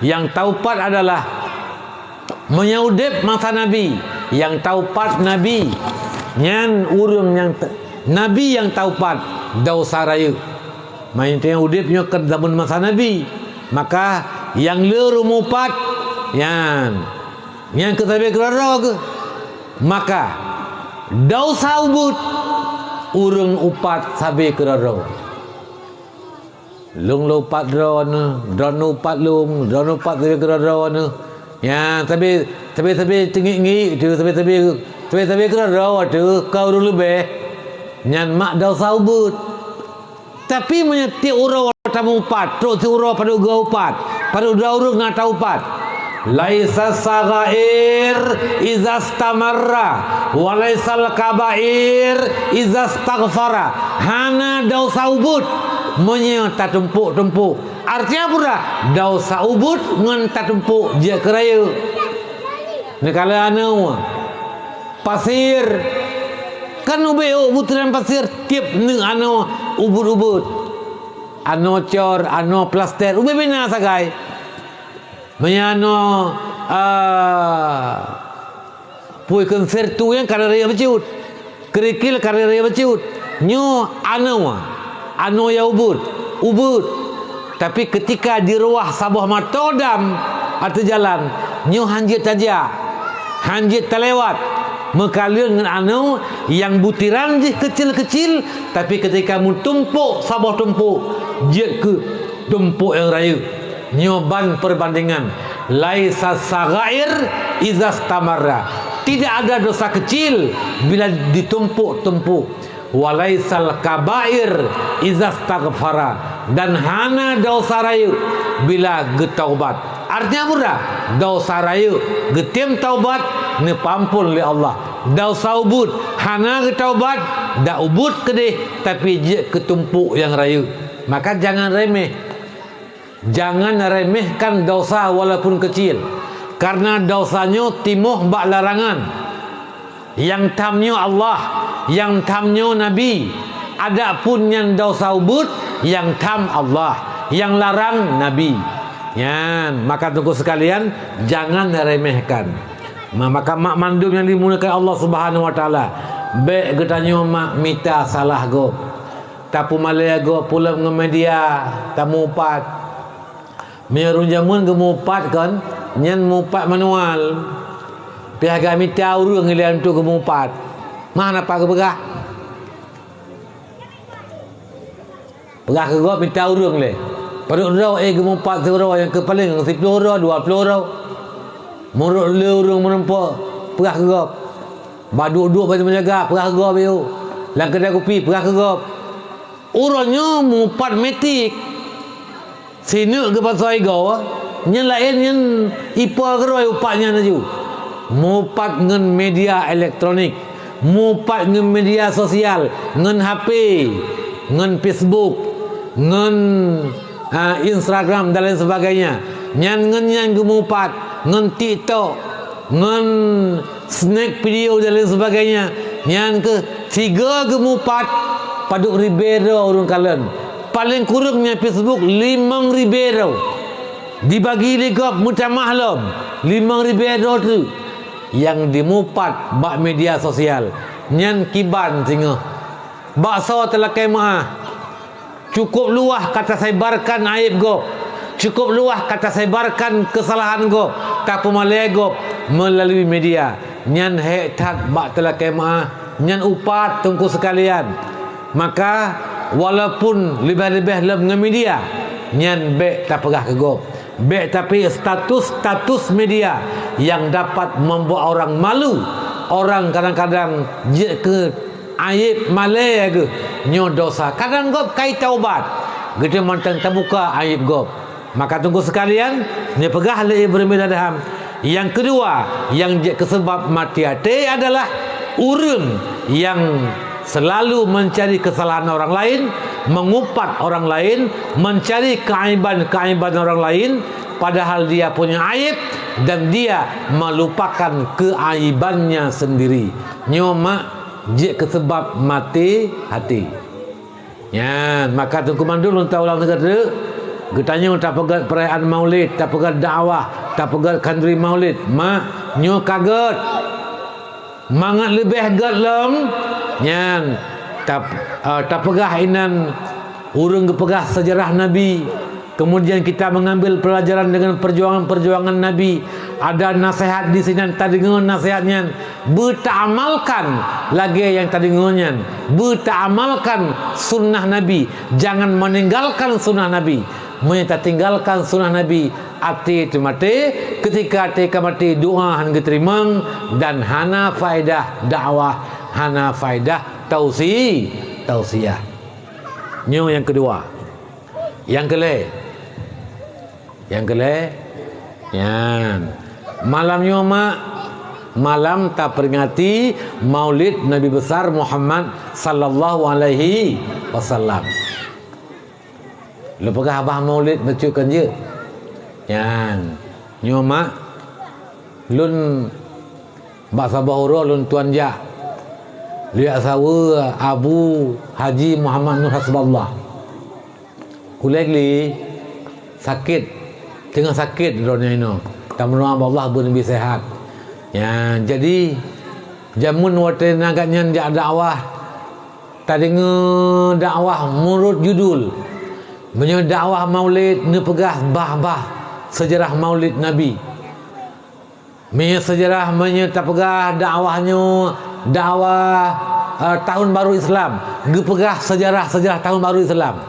yang taupat adalah menyaudip masa Nabi, yang taupat Nabi nyan urung yang Nabi yang taupat dosa raya main tengah udipnya ke zaman masa Nabi, maka yang leru mupat yang ketabi kerara ke maka dosa ubud urung upat sabi kerara lung lupat drone upat lung drone upat sabi kerara ya tapi tinggi tu tapi kerara tu kau dulu lebih nyan mak dosa ubud tapi menyeti ura tamu upat terus ura pada uga upat pada ura ngata upat laisa sagair izastamarra wa laisal kabair izastaghfara hana dosa ubud menyata tumpuk artinya pula dosa ubud ngan tumpuk je keraya nekala anu pasir kan ubeo butiran pasir tiap neng ano ubud ano cor ano plaster ube bina sagai menyano pui konser tu yang karya berciut kerikil karya berciut nyo ano ya ubud tapi ketika di ruah sabah matodam atau jalan nyo hanjit aja hanjit terlewat mekalian dengan anu yang butiran je kecil-kecil tapi ketika mu tumpuk sabah tumpuk je ke tumpuk yang raya nyoban perbandingan laisa sagair izastamarra tidak ada dosa kecil bila ditumpuk-tumpuk walaisal kabair izastaghfara dan hana dosa raya bila getaubat Artinya apa dah? Dosa raya getim taubat ni pampun oleh Allah. Dosa ubud hana ke taubat dak ubud kedih tapi je ketumpuk yang raya. Maka jangan remeh. Jangan remehkan dosa walaupun kecil. Karena dosanya timuh bak larangan. Yang tamnya Allah, yang tamnya Nabi. Adapun yang dosa ubud yang tam Allah, yang larang Nabi. Ya, maka tunggu sekalian jangan remehkan. Maka mak mandum yang dimuliakan Allah Subhanahu wa taala. Baik getanyo mak mita salah go. Tapu malaya go pula media tamu pat. Merun jamun ge mupat kan, nyen mupat manual. Pihak mita urang ngelian tu ge mupat. Mana apa ke begah? Begah ke go mita urang le. Perut rau gemumpat seorang yang kepaling 10 rau 20 rau. Murut le urang menempak perah kerap. Ba duduk baju menjaga perah kerap yo. Lang kedai kopi perah kerap. Urangnya mumpat metik. Sini ke pasal ego nyen lain nyen ipa keroi upatnya naju. Mumpat ngen media elektronik, mumpat ngen media sosial, ngen HP, ngen Facebook, ngen Instagram dan lain sebagainya. Nyan gemupat, ngen TikTok, ngen snack video dan lain sebagainya. Nyan ke 3 gemupat paduk ribero urang kalen. Paling kurangnya Facebook 5 ribero. Dibagi legap mutamahlam 5 ribero tu yang dimupat bak media sosial. Nyan kiban singa. Bakso telakai maah. Cukup luah kata sebarkan aib go. Cukup luah kata sebarkan kesalahan go. Tak pemalai go melalui media. Nyan hektat bak telakai maah. Nyan upat tungku sekalian. Maka walaupun lebih-lebih dalam media, nyan bek tak pegah ke go. Bek tapi status media yang dapat membuat orang malu. Orang kadang-kadang je ke aib malai ke nyo dosa. Kadang gop kai taubat. Gede mantan terbuka aib gop. Maka tunggu sekalian, ni pegah le berbeda daham. Yang kedua, yang kesebab mati hati adalah urang yang selalu mencari kesalahan orang lain, mengupat orang lain, mencari keaiban orang lain, padahal dia punya aib dan dia melupakan keaibannya sendiri. Nyoma je kesebab mati hati. Ya, maka tunggu mandul untuk ulang negara. Getanya tak pegat perayaan Maulid, tak pegat dakwah, tak pegat kandri Maulid. Mak nyo kaget. Mangat lebih gat lem. Nyan tak pegah inan urang kepegah sejarah Nabi. Kemudian kita mengambil pelajaran dengan perjuangan Nabi. Ada nasihat di sini tadi ngon nasihatnya. Bertamalkan lagi yang tadi ngonyan. Bertamalkan sunnah Nabi. Jangan meninggalkan sunnah Nabi. Menyata tinggalkan sunnah Nabi. Ati itu mati. Ketika ati mati doa han diterima dan hana faedah dakwah, hana faedah tausiah. Nyo yang kedua. Yang kele yan malamnya malam tak peringati Maulid Nabi besar Muhammad sallallahu alaihi wasallam. Lepagah abah Maulid mencukan je yan nyoma lun bak sabahura lun tuan ja lihat sawa Abu Haji Muhammad Nur Hasballah kulegli sakit tengah sakit dunia ini. Tamulah Allah pun lebih sehat. Ya, jadi jamun waktu nagatnya jak dakwah. Tadi dakwah menurut judul. Menyo dakwah Maulid ne pegah bah sejarah Maulid Nabi. Menyo sejarah menyo tak pegah dakwahnya dakwah tahun baru Islam. Ge pegah sejarah tahun baru Islam.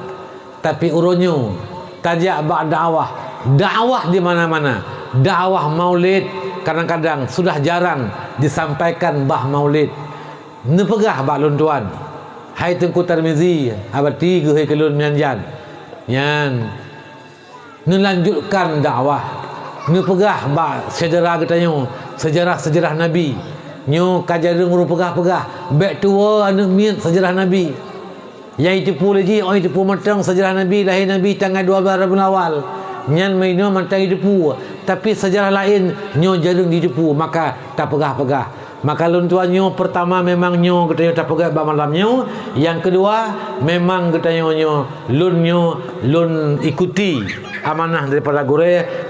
Tapi uronyo tajak bak dakwah di mana-mana. Dakwah Maulid kadang-kadang sudah jarang disampaikan bah Maulid. Nepegah bak lun tuan. Hai Tengku Tarmizi, abati ge hai kelun nyanjan. Nyan. Nelanjutkan dakwah. Nyu pegah ba sejarah katanya, sejarah Nabi. Nyu kajarung ru pegah-pegah. Back tua anu miet sejarah Nabi. Yang tipu lagi, orang tipu matang sejarah Nabi, lahir Nabi tanggal 12 Rabiul Awal. Nyan maino mantang tipu. Tapi sejarah lain nyu jarung ditipu, maka tak pegah-pegah. Maka lun tuan nyu pertama memang nyu katanya tak pegah ba malam nyu. Yang kedua memang katanya nyu lun ikuti amanah daripada guru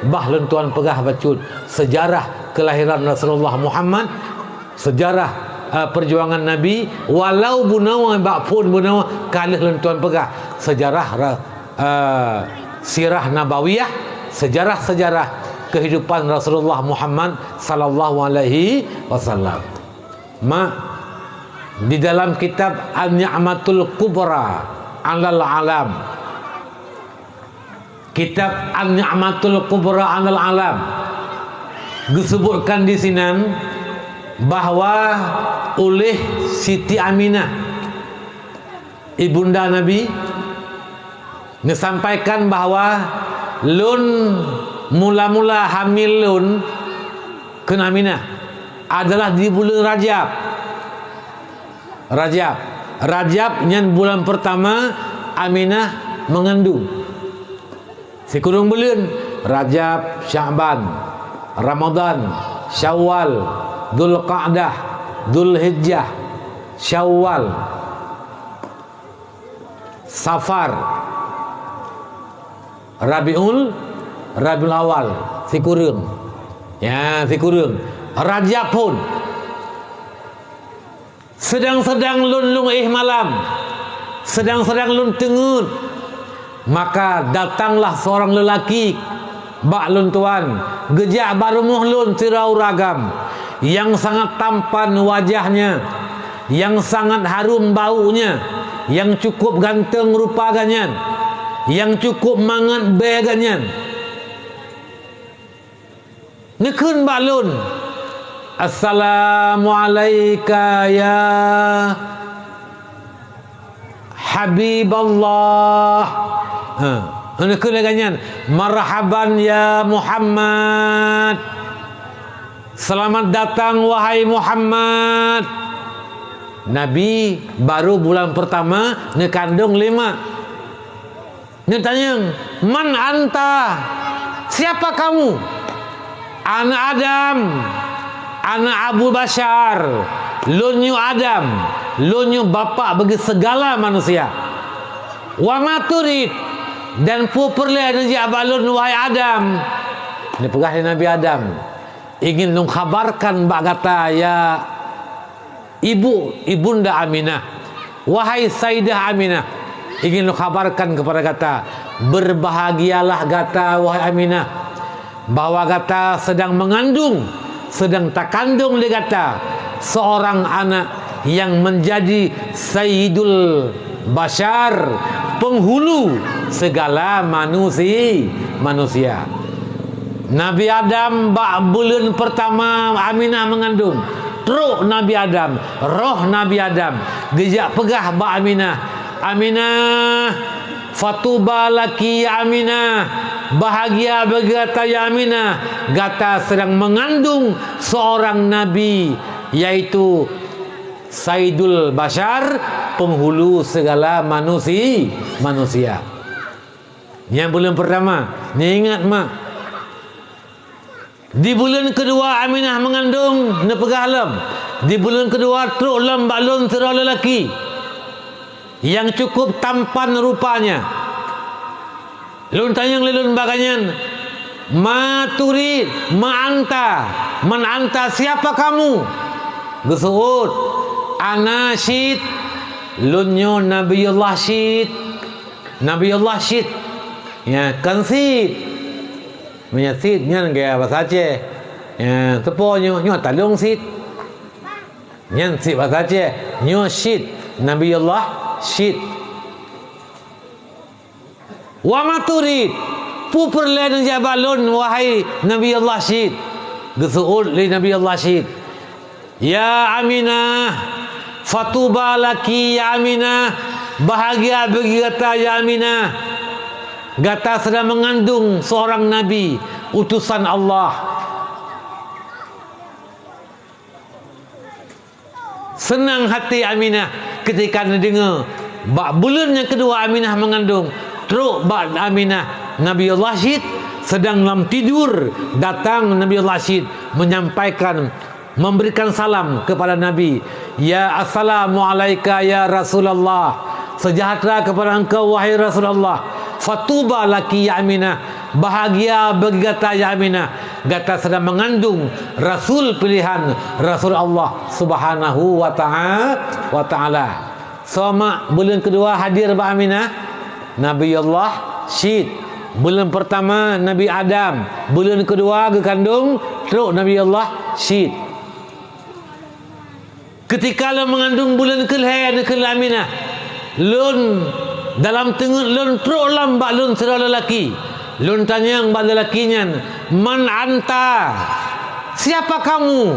bah lun tuan pegah bacut sejarah kelahiran Rasulullah Muhammad, sejarah perjuangan Nabi, walau bunawa bak pun bunawa kalih lun tuan pegah sejarah sirah nabawiyah, sejarah kehidupan Rasulullah Muhammad sallallahu alaihi wasallam. Di dalam kitab An-Ni'matul Kubra 'alal Alam, kitab An-Ni'matul Kubra 'alal Alam, disebutkan di sini bahwa oleh Siti Aminah ibunda Nabi disampaikan bahwa lun mula-mula hamil lun kena Aminah adalah di bulan Rajab nyan bulan pertama Aminah mengandung. Sekurang bulan Rajab, Sya'ban, Ramadan, Syawal, Dzulqa'dah, Dzulhijjah, Syawal, Safar, Rabiul Awal, sikurung. Ya, sikurung. Rajab pun sedang-sedang lun malam, sedang-sedang lun tengut, maka datanglah seorang lelaki bak lun tuan, gejak barumuh lun tirau ragam, yang sangat tampan wajahnya, yang sangat harum baunya, yang cukup ganteng rupanya, yang cukup mangat begannya. Nekun balun, Assalamualaikum ya Habiballah. Nekun ganyan, marhaban ya Muhammad. Selamat datang wahai Muhammad. Nabi baru bulan pertama nekandung 5. Dia tanya, man anta? Siapa kamu? Ana Adam, ana Abu Bashar, lunyu Adam, lunyu bapa bagi segala manusia. Wa maturid, dan puperle naji abalun wahai Adam. Ini pegah Nabi Adam. Ingin mengkhabarkan bak kata ya ibunda Aminah, wahai Sayyidah Aminah, ingin mengkhabarkan kepada kata berbahagialah kata wahai Aminah, bahwa kata sedang mengandung, sedang tak kandung dia kata seorang anak yang menjadi Sayyidul Bashar, penghulu segala manusia. Nabi Adam bak bulan pertama Aminah mengandung, teruk Nabi Adam, roh Nabi Adam gejak pegah bak Aminah, fatuba laki ya Aminah, bahagia bagi gata ya Aminah, gata sedang mengandung seorang nabi, yaitu Sayyidul Bashar, penghulu segala manusia. Yang bulan pertama, ni ingat mak, di bulan kedua Aminah mengandung nepegah lem, di bulan kedua truk lem balun serau lelaki yang cukup tampan rupanya. Lun tanya lelun baganyan, ma turid, ma anta, man anta, siapa kamu? Gesuut, ana syid, lunyo Nabiullah syid, ya kan syid, punya syid nyan gaya bahasa Aceh, ya tepo nyo talung syid, nyan syid bahasa Aceh, nyo syid, Nabiullah syid. Wa maturid, puperlen jabalun wahai Nabi Allah syid. Gesuul li Nabi Allah syid, ya Aminah, fatuba laki ya Aminah, bahagia bagi kata ya Aminah, Gata sedang mengandung seorang Nabi, utusan Allah. Senang hati Aminah ketika dengar bulan yang kedua Aminah mengandung. Teruk Aminah, Nabi Allah Syed sedang dalam tidur, datang Nabi Allah Syed menyampaikan, memberikan salam kepada Nabi. Ya assalamualaikum ya Rasulullah, sejahtera kepada engkau wahai Rasulullah. Fatuba laki ya Aminah, bahagia bagi gata ya Aminah, gata sedang mengandung Rasul pilihan, Rasul Allah Subhanahu wa ta'ala. So mak, bulan kedua hadir Mbak Aminah, Nabi Allah Syed. Bulan pertama Nabi Adam, bulan kedua kekandung teruk Nabi Allah Syed. Ketika lo mengandung bulan kelihatan Aminah, lun dalam tengah lun teruk lambat lun saudara lelaki. Lun tanya mbak lelakinya, man anta, siapa kamu?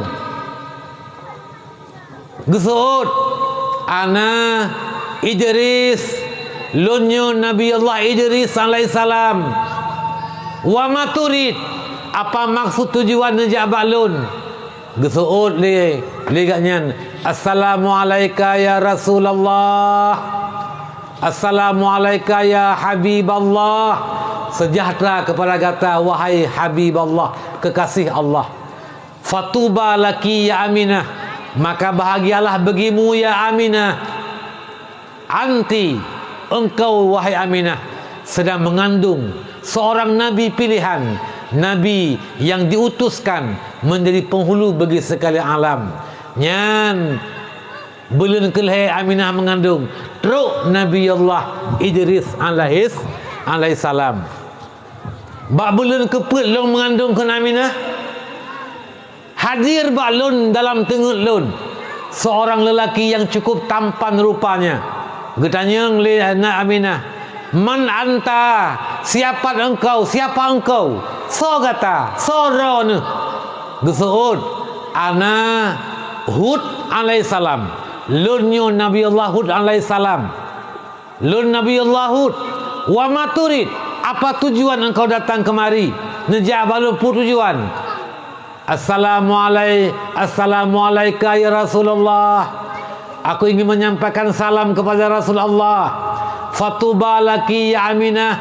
Gesut, ana Idris, lunyo Nabi Allah Idris alaihissalam. Wa maturid, apa maksud tujuan nejak lun? Gesut liganya, assalamualaikum ya Rasulullah, assalamualaikum ya Habiballah, sejahtera kepada gata wahai Habiballah, kekasih Allah. Fatuba laki ya Aminah, maka bahagialah bagimu ya Aminah. Anti, engkau wahai Aminah sedang mengandung seorang nabi pilihan, nabi yang diutuskan menjadi penghulu bagi sekalian alam. Nyan bulan kelih Aminah mengandung teruk Nabi Allah Idris alaihissalam. Bak bulan keput long mengandung ke Aminah, hadir bak lun dalam tengah lun seorang lelaki yang cukup tampan rupanya. Getanya nak Aminah, man anta, siapa engkau, siapa engkau? So kata, soron gesud, ana Hud alaihissalam, lunyo Nabi Allah Hud alaihissalam. Lun Nabi Allah Hud. Wa maturid, apa tujuan engkau datang kemari? Nejak balu tujuan. Assalamualaikum ya Rasulullah, aku ingin menyampaikan salam kepada Rasulullah. Fatuba laki ya Aminah,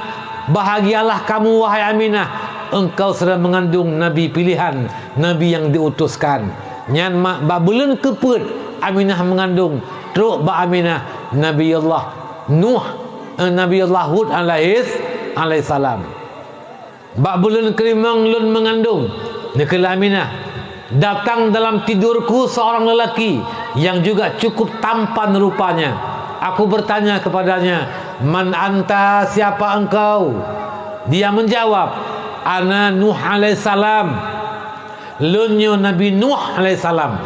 bahagialah kamu wahai Aminah, engkau sedang mengandung nabi pilihan, nabi yang diutuskan. Nyan mak bulan keput Aminah mengandung teruk Aminah Nabi Allah Nuh, Nabi Allah Hud alaihissalam. Bulan kelimang lun mengandung Nikela Aminah, datang dalam tidurku seorang lelaki yang juga cukup tampan rupanya. Aku bertanya kepadanya, man anta, siapa engkau? Dia menjawab, ana Nuh alaihissalam, lunyo Nabi Nuh alaihissalam.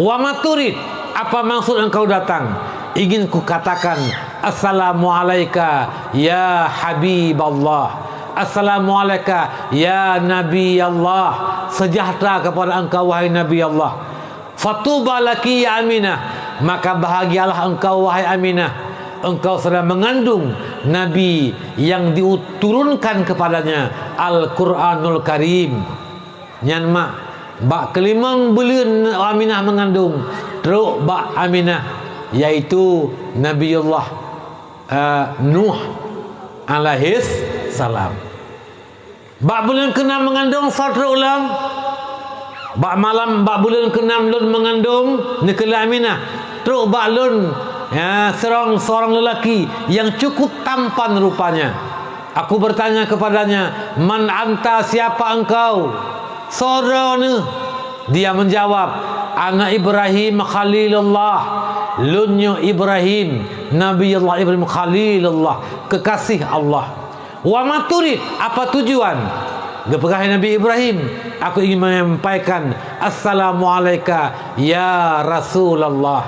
Wa maturid, apa maksud engkau datang? Ingin ku katakan, assalamualaikum ya Habiballah, assalamualaikum ya Nabi Allah, sejahtera kepada engkau wahai Nabi Allah. Fatuba laki ya Aminah, maka bahagialah engkau wahai Aminah, engkau sedang mengandung Nabi yang diturunkan kepadanya Al-Quranul Karim. Nyan mak bak kelimang bulan Aminah mengandung teruk bak Aminah, yaitu Nabiullah Nuh alaihissalam. Bak bulan ke-6 mengandung satu ulang. Bak malam bak bulan ke-6 lun mengandung Nikela Aminah teruk bak lun seorang lelaki yang cukup tampan rupanya. Aku bertanya kepadanya, man anta, siapa engkau? Sorone. Dia menjawab, ana Ibrahim Khalilullah, lunyo Ibrahim, Nabi Allah Ibrahim Khalilullah, kekasih Allah. Wa maturid, apa tujuan? Kepada Nabi Ibrahim, aku ingin menyampaikan assalamualaikum ya Rasulullah,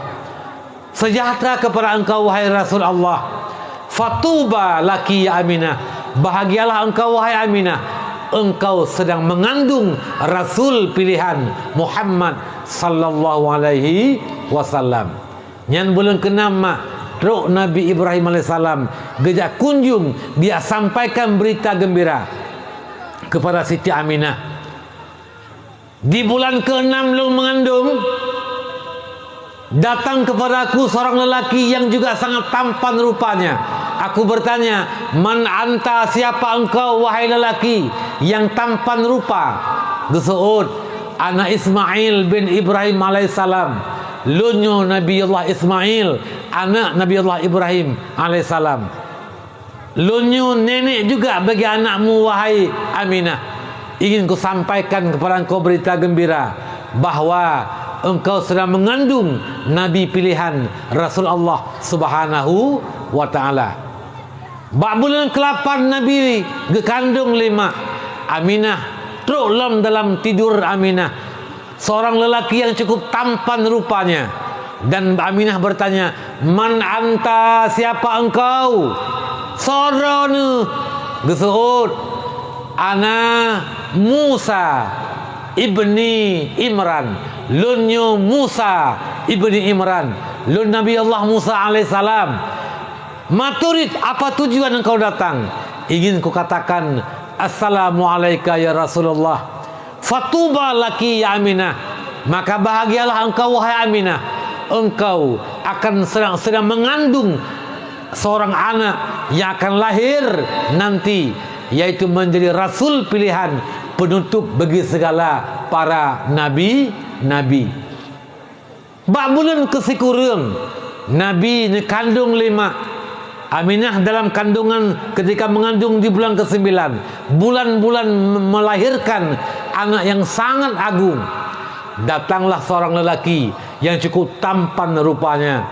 sejahtera kepada engkau wahai Rasul Allah. Fatuba laki ya Aminah, bahagialah engkau wahai Aminah, engkau sedang mengandung Rasul pilihan Muhammad sallallahu alaihi wasallam. Nyan bulan ke-6 mak Teruk Nabi Ibrahim alaihissalam gejak kunjung, dia sampaikan berita gembira kepada Siti Aminah. Di bulan ke-6 lu mengandung, datang kepadaku seorang lelaki yang juga sangat tampan rupanya. Aku bertanya, man anta, siapa engkau wahai lelaki yang tampan rupa? Gesuud, ana Ismail bin Ibrahim alaihissalam. Lunyo Nabi Allah Ismail, anak Nabi Allah Ibrahim alaihissalam. Lunyo nenek juga bagi anakmu wahai Aminah. Ingin ku sampaikan kepada engkau berita gembira bahawa engkau sedang mengandung Nabi pilihan Rasul Allah Subhanahu wa ta'ala. Bak bulan ke-8 Nabi gekandung 5. Aminah teruk dalam tidur Aminah. Seorang lelaki yang cukup tampan rupanya. Dan Aminah bertanya, man anta, siapa engkau? Soronu gesuud, ana Musa ibni Imran. Lunyo Musa ibni Imran, lun Nabi Allah Musa alaihissalam. Maturid, apa tujuan engkau datang? Ingin ku katakan, assalamualaikum ya Rasulullah. Fatuba laki ya Aminah, maka bahagialah engkau wahai Aminah. Engkau akan sedang mengandung seorang anak yang akan lahir nanti, yaitu menjadi Rasul pilihan, penutup bagi segala para nabi-nabi. Bak bulan kesikureum Nabi ni kandung 5. Aminah dalam kandungan ketika mengandung di bulan ke-9, bulan-bulan melahirkan anak yang sangat agung. Datanglah seorang lelaki yang cukup tampan rupanya.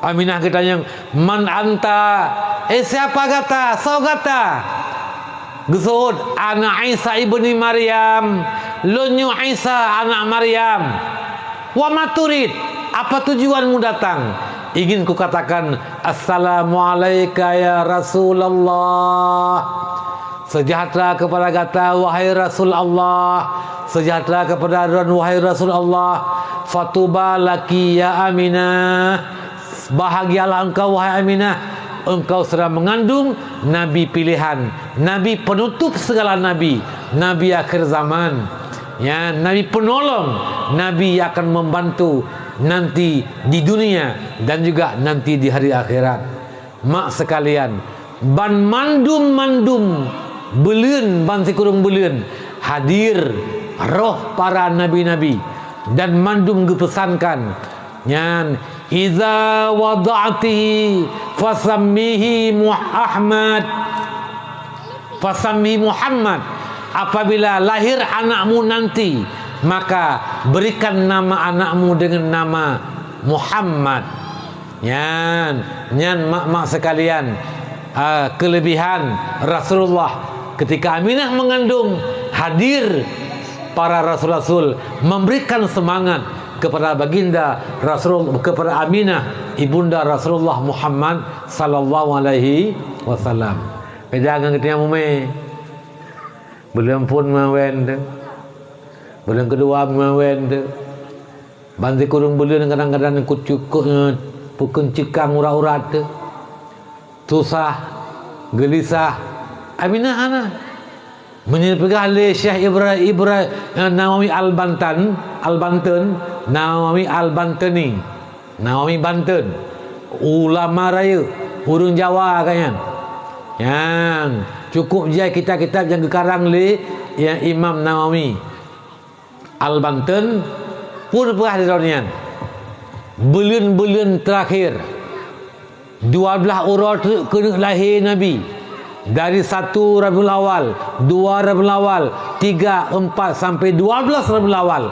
Aminah bertanya, man anta, siapa kata? So kata gesuud, anak Isa ibni Maryam, lunyu Isa anak Maryam. Wa maturid, apa tujuanmu datang? Ingin ku katakan, assalamualaikum ya Rasulullah. Sejahtera kepada kata wahai Rasul Allah. Sejahtera kepada dan wahai Rasul Allah. Fatuba laki ya Aminah. Bahagialah engkau wahai Aminah. Engkau sedang mengandung Nabi pilihan, Nabi penutup segala Nabi, Nabi akhir zaman, ya, Nabi penolong, Nabi yang akan membantu nanti di dunia dan juga nanti di hari akhirat. Mak sekalian, ban mandum beleun, ban sikurung beleun hadir roh para nabi-nabi dan mandum gepesankan nyan, iza wada'tihi fasammihi Muhammad, fasammi Muhammad. Apabila lahir anakmu nanti, maka berikan nama anakmu dengan nama Muhammad. Nyan mak-mak sekalian, kelebihan Rasulullah ketika Aminah mengandung, hadir para rasul-rasul memberikan semangat kepada baginda Rasul, kepada Aminah ibunda Rasulullah Muhammad sallallahu alaihi wasallam. Pejangan ketika mume belum pun mawen, bulan kedua mawen, banti kurung bulan kadang-kadang ikut cukup pukun cikang urat-urat, susah, gelisah. Aminah ana menyebutkan oleh Syekh Ibrahim Nawawi Al-Banten, Nawawi Al-Banteni, Nawawi Banten, ulama raya urung Jawa kan. Yang cukup je kitab-kitab yang dikarang oleh yang Imam Nawawi Al-Banten pun pernah dironian. Bulan-bulan terakhir 12 urat kena lahir Nabi. Dari 1 Rabiul Awal, 2 Rabiul Awal, 3, 4 sampai 12 Rabiul Awal.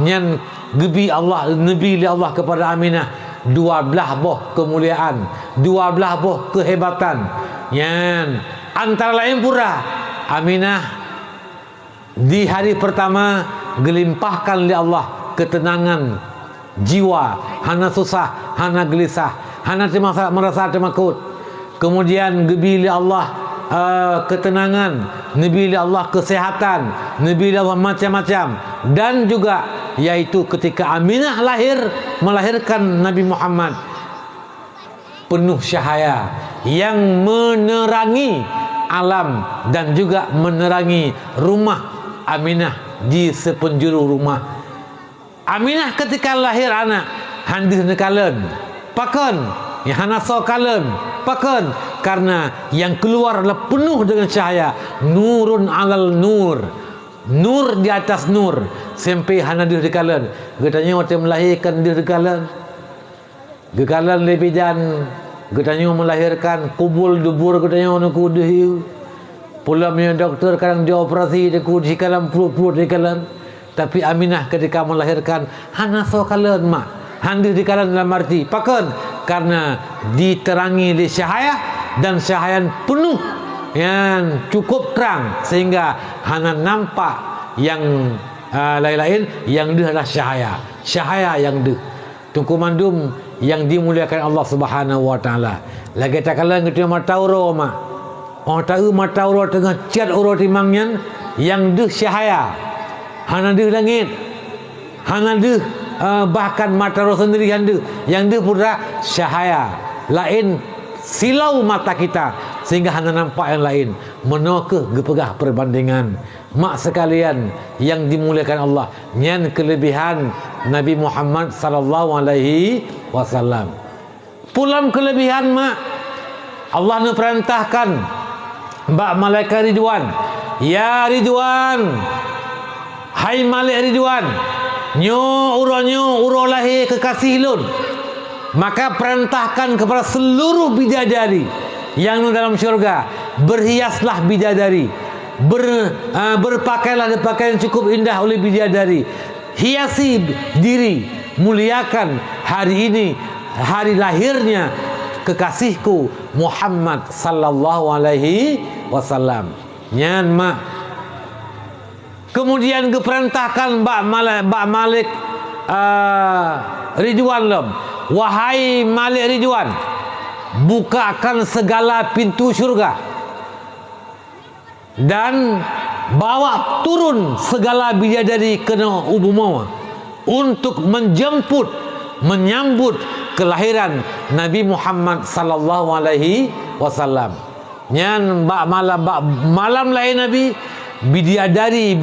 Nyan gebi Allah, Nabi Allah kepada Aminah 12 boh kemuliaan, 12 boh kehebatan. Nyan antara lain pura Aminah di hari pertama gelimpahkan oleh Allah ketenangan jiwa, hana susah, hana gelisah, hana merasa takut. Kemudian gebi oleh Allah ketenangan, Nabi Allah kesehatan, Nabi Allah macam-macam, dan juga yaitu ketika Aminah lahir melahirkan Nabi Muhammad, penuh cahaya yang menerangi alam dan juga menerangi rumah Aminah di sepenjuru rumah. Aminah ketika lahir anak handih nekalen paken yang hanaso kalen paken, karena yang keluar adalah penuh dengan cahaya, nurun alal nur, nur di atas nur, sampai hanadih dekalen getanya waktu melahirkan di dekalen gekalan lebidan getanya melahirkan kubul dubur getanya nuku dehiu pulamnya dokter kadang dioperasi deku di kalam perut dekalan. Tapi Aminah ketika melahirkan hanaso kalen mak handih dekalan dalam arti paken, karena diterangi oleh cahaya dan cahaya penuh yang cukup terang sehingga hana nampak yang lain-lain, yang dia adalah cahaya yang dia tungku mandum yang dimuliakan Allah Subhanahu wa taala. Lagi tak kala kita matauro mak orang tahu matauro tengah cat uro timangnya yang dia cahaya hana dia langit hana dia bahkan matauro sendiri yang dia pura cahaya lain silau mata kita sehingga hanya nampak yang lain. Menokeh gepegah perbandingan mak sekalian yang dimuliakan Allah, nyan kelebihan Nabi Muhammad sallallahu alaihi wasallam. Pulam kelebihan mak Allah nu perintahkan mbak malaikat Ridwan, ya Ridwan, hai Malik Ridwan, nyo uro lahir kekasih lun, maka perintahkan kepada seluruh bidadari yang dalam syurga, berhiaslah bidadari, berpakaianlah dengan pakaian cukup indah oleh bidadari, hiasi diri, muliakan hari ini, hari lahirnya kekasihku Muhammad sallallahu alaihi wasallam. Nyan mak kemudian diperintahkan Mbak Malik Ridwan lem, wahai Malik Ridwan, bukakan segala pintu syurga dan bawa turun segala bidadari kena ubumau untuk menyambut kelahiran Nabi Muhammad sallallahu alaihi wasallam. Nyan malam lain Nabi bidadari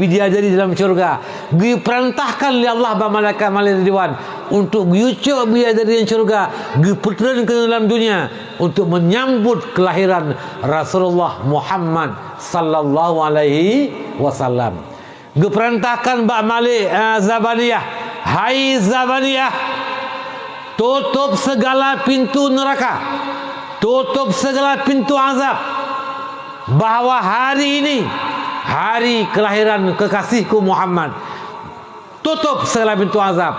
dalam syurga diperintahkan oleh Allah ba malaikat Malik Ridwan untuk yucuk bidadari dalam syurga diputran ke dalam dunia untuk menyambut kelahiran Rasulullah Muhammad sallallahu alaihi wasallam. Diperintahkan Mbak Malik Zabaniyah, hai Zabaniyah, tutup segala pintu neraka, tutup segala pintu azab, bahwa hari ini hari kelahiran kekasihku Muhammad, tutup segala pintu azab.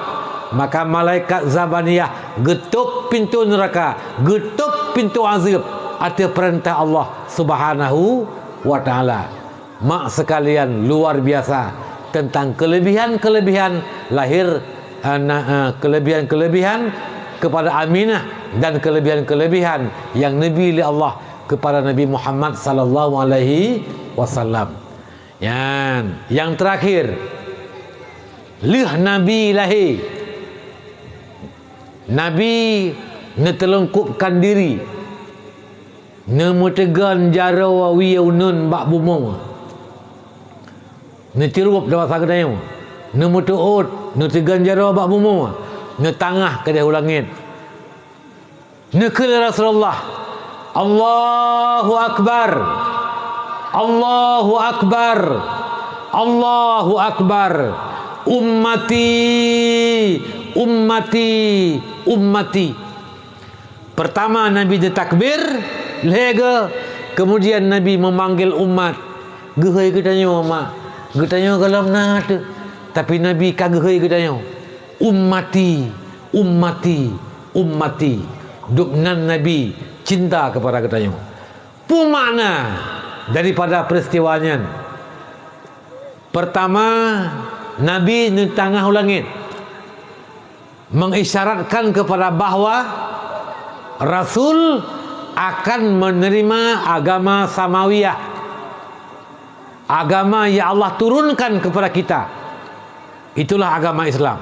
Maka malaikat Zabaniyah getuk pintu neraka, getuk pintu azab atas perintah Allah Subhanahu wa taala. Mak sekalian, luar biasa tentang kelebihan-kelebihan lahir kelebihan-kelebihan kepada Aminah dan kelebihan-kelebihan yang Nabi oleh Allah kepada Nabi Muhammad sallallahu alaihi wasallam. Yang terakhir, lih Nabi lahir, Nabi netelengkupkan diri, nemutegan jarawa wiyaunun bak bumong, netirup dapat sagadayo, nemutuut netegan jarawa bak bumong, netangah ke dahu langit, nekil Rasulullah, Allahu Akbar, Allahu Akbar, Allahu Akbar, ummati, ummati, ummati. Pertama Nabi ditakbir, lega, kemudian Nabi memanggil umat. Gehai ketanya mak, ketanya kalam nak, tapi Nabi kagehai ketanya, ummati, ummati, ummati. Duknan Nabi cinta kepada ketanya. Pumakna daripada peristiwanya. Pertama, Nabi di tengah langit mengisyaratkan kepada bahawa Rasul akan menerima agama samawiyah, agama yang Allah turunkan kepada kita. Itulah agama Islam.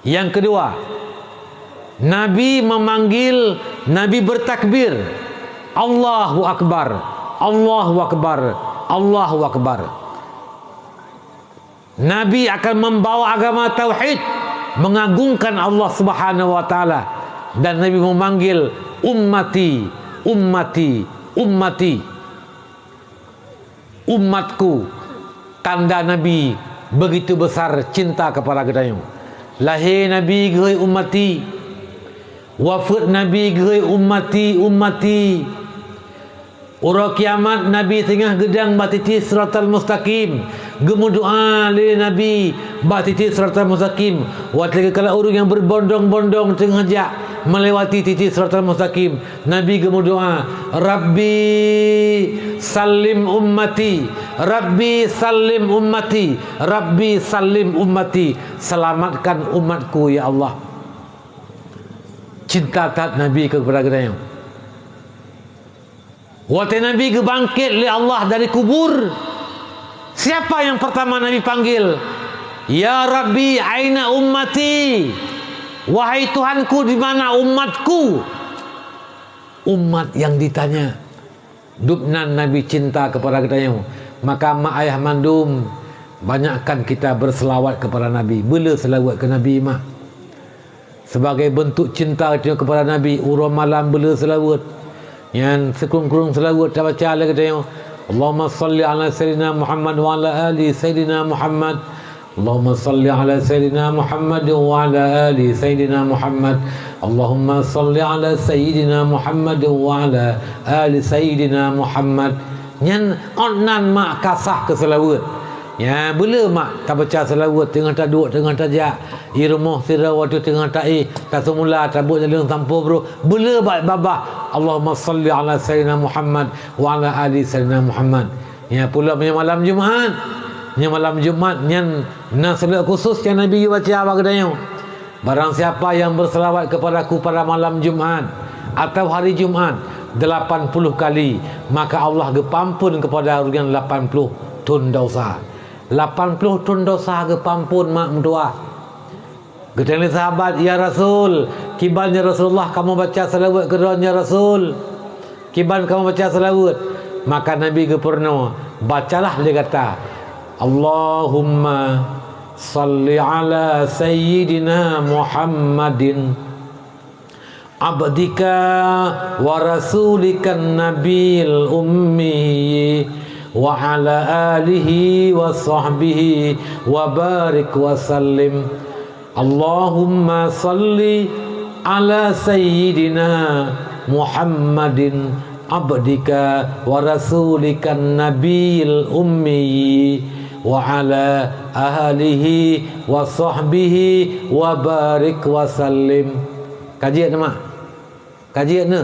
Yang kedua, Nabi memanggil, Nabi bertakbir, Allahu Akbar, Allahu Akbar, Allahu Akbar. Nabi akan membawa agama tauhid, mengagungkan Allah Subhanahu wa taala, dan Nabi memanggil ummati, ummati, ummati, umatku. Tanda Nabi begitu besar cinta kepada kita. Lahir Nabi gerai ummati, wafat Nabi gerai ummati, ummati. Ura kiamat Nabi tengah gedang batiti siratal mustaqim, gemu doa li Nabi batiti siratal mustaqim. Waktu kala orang yang berbondong-bondong tengah jak melewati titik siratal mustaqim, Nabi gemu doa, Rabbi salim ummati, Rabbi salim ummati, Rabbi salim ummati, selamatkan umatku ya Allah. Cinta tat Nabi kepada kita. Waktu Nabi bangkit oleh Allah dari kubur, siapa yang pertama Nabi panggil? Ya Rabbi, aina ummati? Wahai Tuhanku, di mana umatku? Umat yang ditanya. Dubnan Nabi cinta kepada kita. Maka mak ayah mandum, banyakkan kita berselawat kepada Nabi. Bela selawat ke Nabi mak. Sebagai bentuk cinta kita kepada Nabi, urang malam bela selawat. Yang sekurung-kurung selawat tak baca lagi kita. Allahumma salli ala sayyidina Muhammad wa ala ali sayyidina Muhammad. Allahumma salli ala sayyidina Muhammad wa ala ali sayyidina Muhammad. Allahumma salli ala sayyidina Muhammad wa ala ali sayyidina Muhammad. Yang onan mak kasah ke selawat. Ya, bila mak tak baca selawat tengah tak duduk tengah tak jak. I rumah sira waktu tengah tak tak semula tabuk jalan tanpa bro. Bila baik babah Allahumma salli ala sayyidina Muhammad wa ala ali sayyidina Muhammad. Ya, pula punya malam Jumaat. Yang malam Jumaat yang salat khusus yang Nabi baca apa kedanya. Barang siapa yang berselawat kepadaku pada malam Jumaat atau hari Jumaat 80 kali, maka Allah gepampun kepada orang 80 tun dosa. 80 tun dosa gepampun mak mentua. Ketemu sahabat, ya Rasul, kibannya Rasulullah kamu baca selawat keduanya Rasul. Kiban kamu baca selawat. Maka Nabi gepurno, bacalah dia kata, Allahumma salli ala sayyidina Muhammadin abdika wa rasulikan nabil ummi wa ala alihi wa sahbihi wa barik wa sallim. Allahumma salli ala sayyidina Muhammadin abdika wa rasulikan nabil ummi wa ala alihi wa sahbihi wa barik wa sallim. Kajian mak, kajian ne.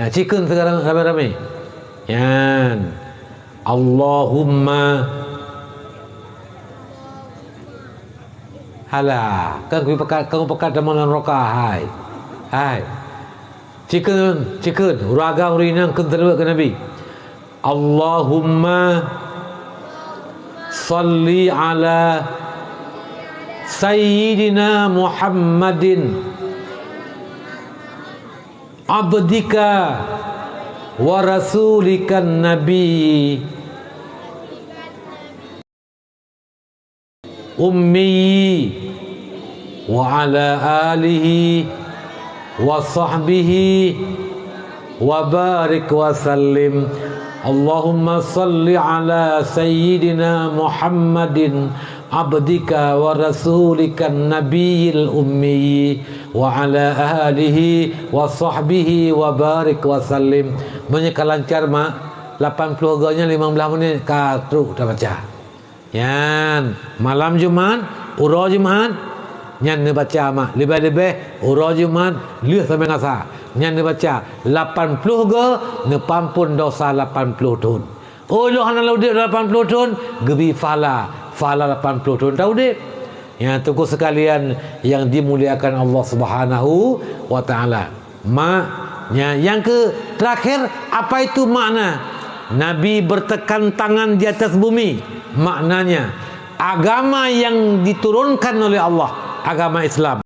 Chicken sekarang ramai-ramai. Yan. Allahumma halah. Kan kamu pakai dalam rokah. Hai. Chicken. Uraga urinang kenterwa ke Nabi. Allahumma salli ala sayyidina Muhammadin abdika wa rasulikan nabi ummi wa ala alihi wa sahbihi wa barik wa sallim. Allahumma salli ala sayyidina Muhammadin abdika wa rasulikan nabiyil ummi wa ala alihi wa sahbihi wa barik wa sallim. Menyeka lancar mak 80 agaknya 15 menit katruk dah baca. Yan malam Jumaat ura Jumaat nyan ne baca mak lebih-lebih ura Jumaat lihat sampai ngasa nyan ne baca 80 ge ne pampun dosa 80 tahun. Oh lo hana lo dia 80 tahun gebi fala 80 tahun tahu dek. Ya tunggu sekalian yang dimuliakan Allah Subhanahu wa taala. Maknya yang ke terakhir apa itu makna? Nabi bertekan tangan di atas bumi. Maknanya agama yang diturunkan oleh Allah, agama Islam.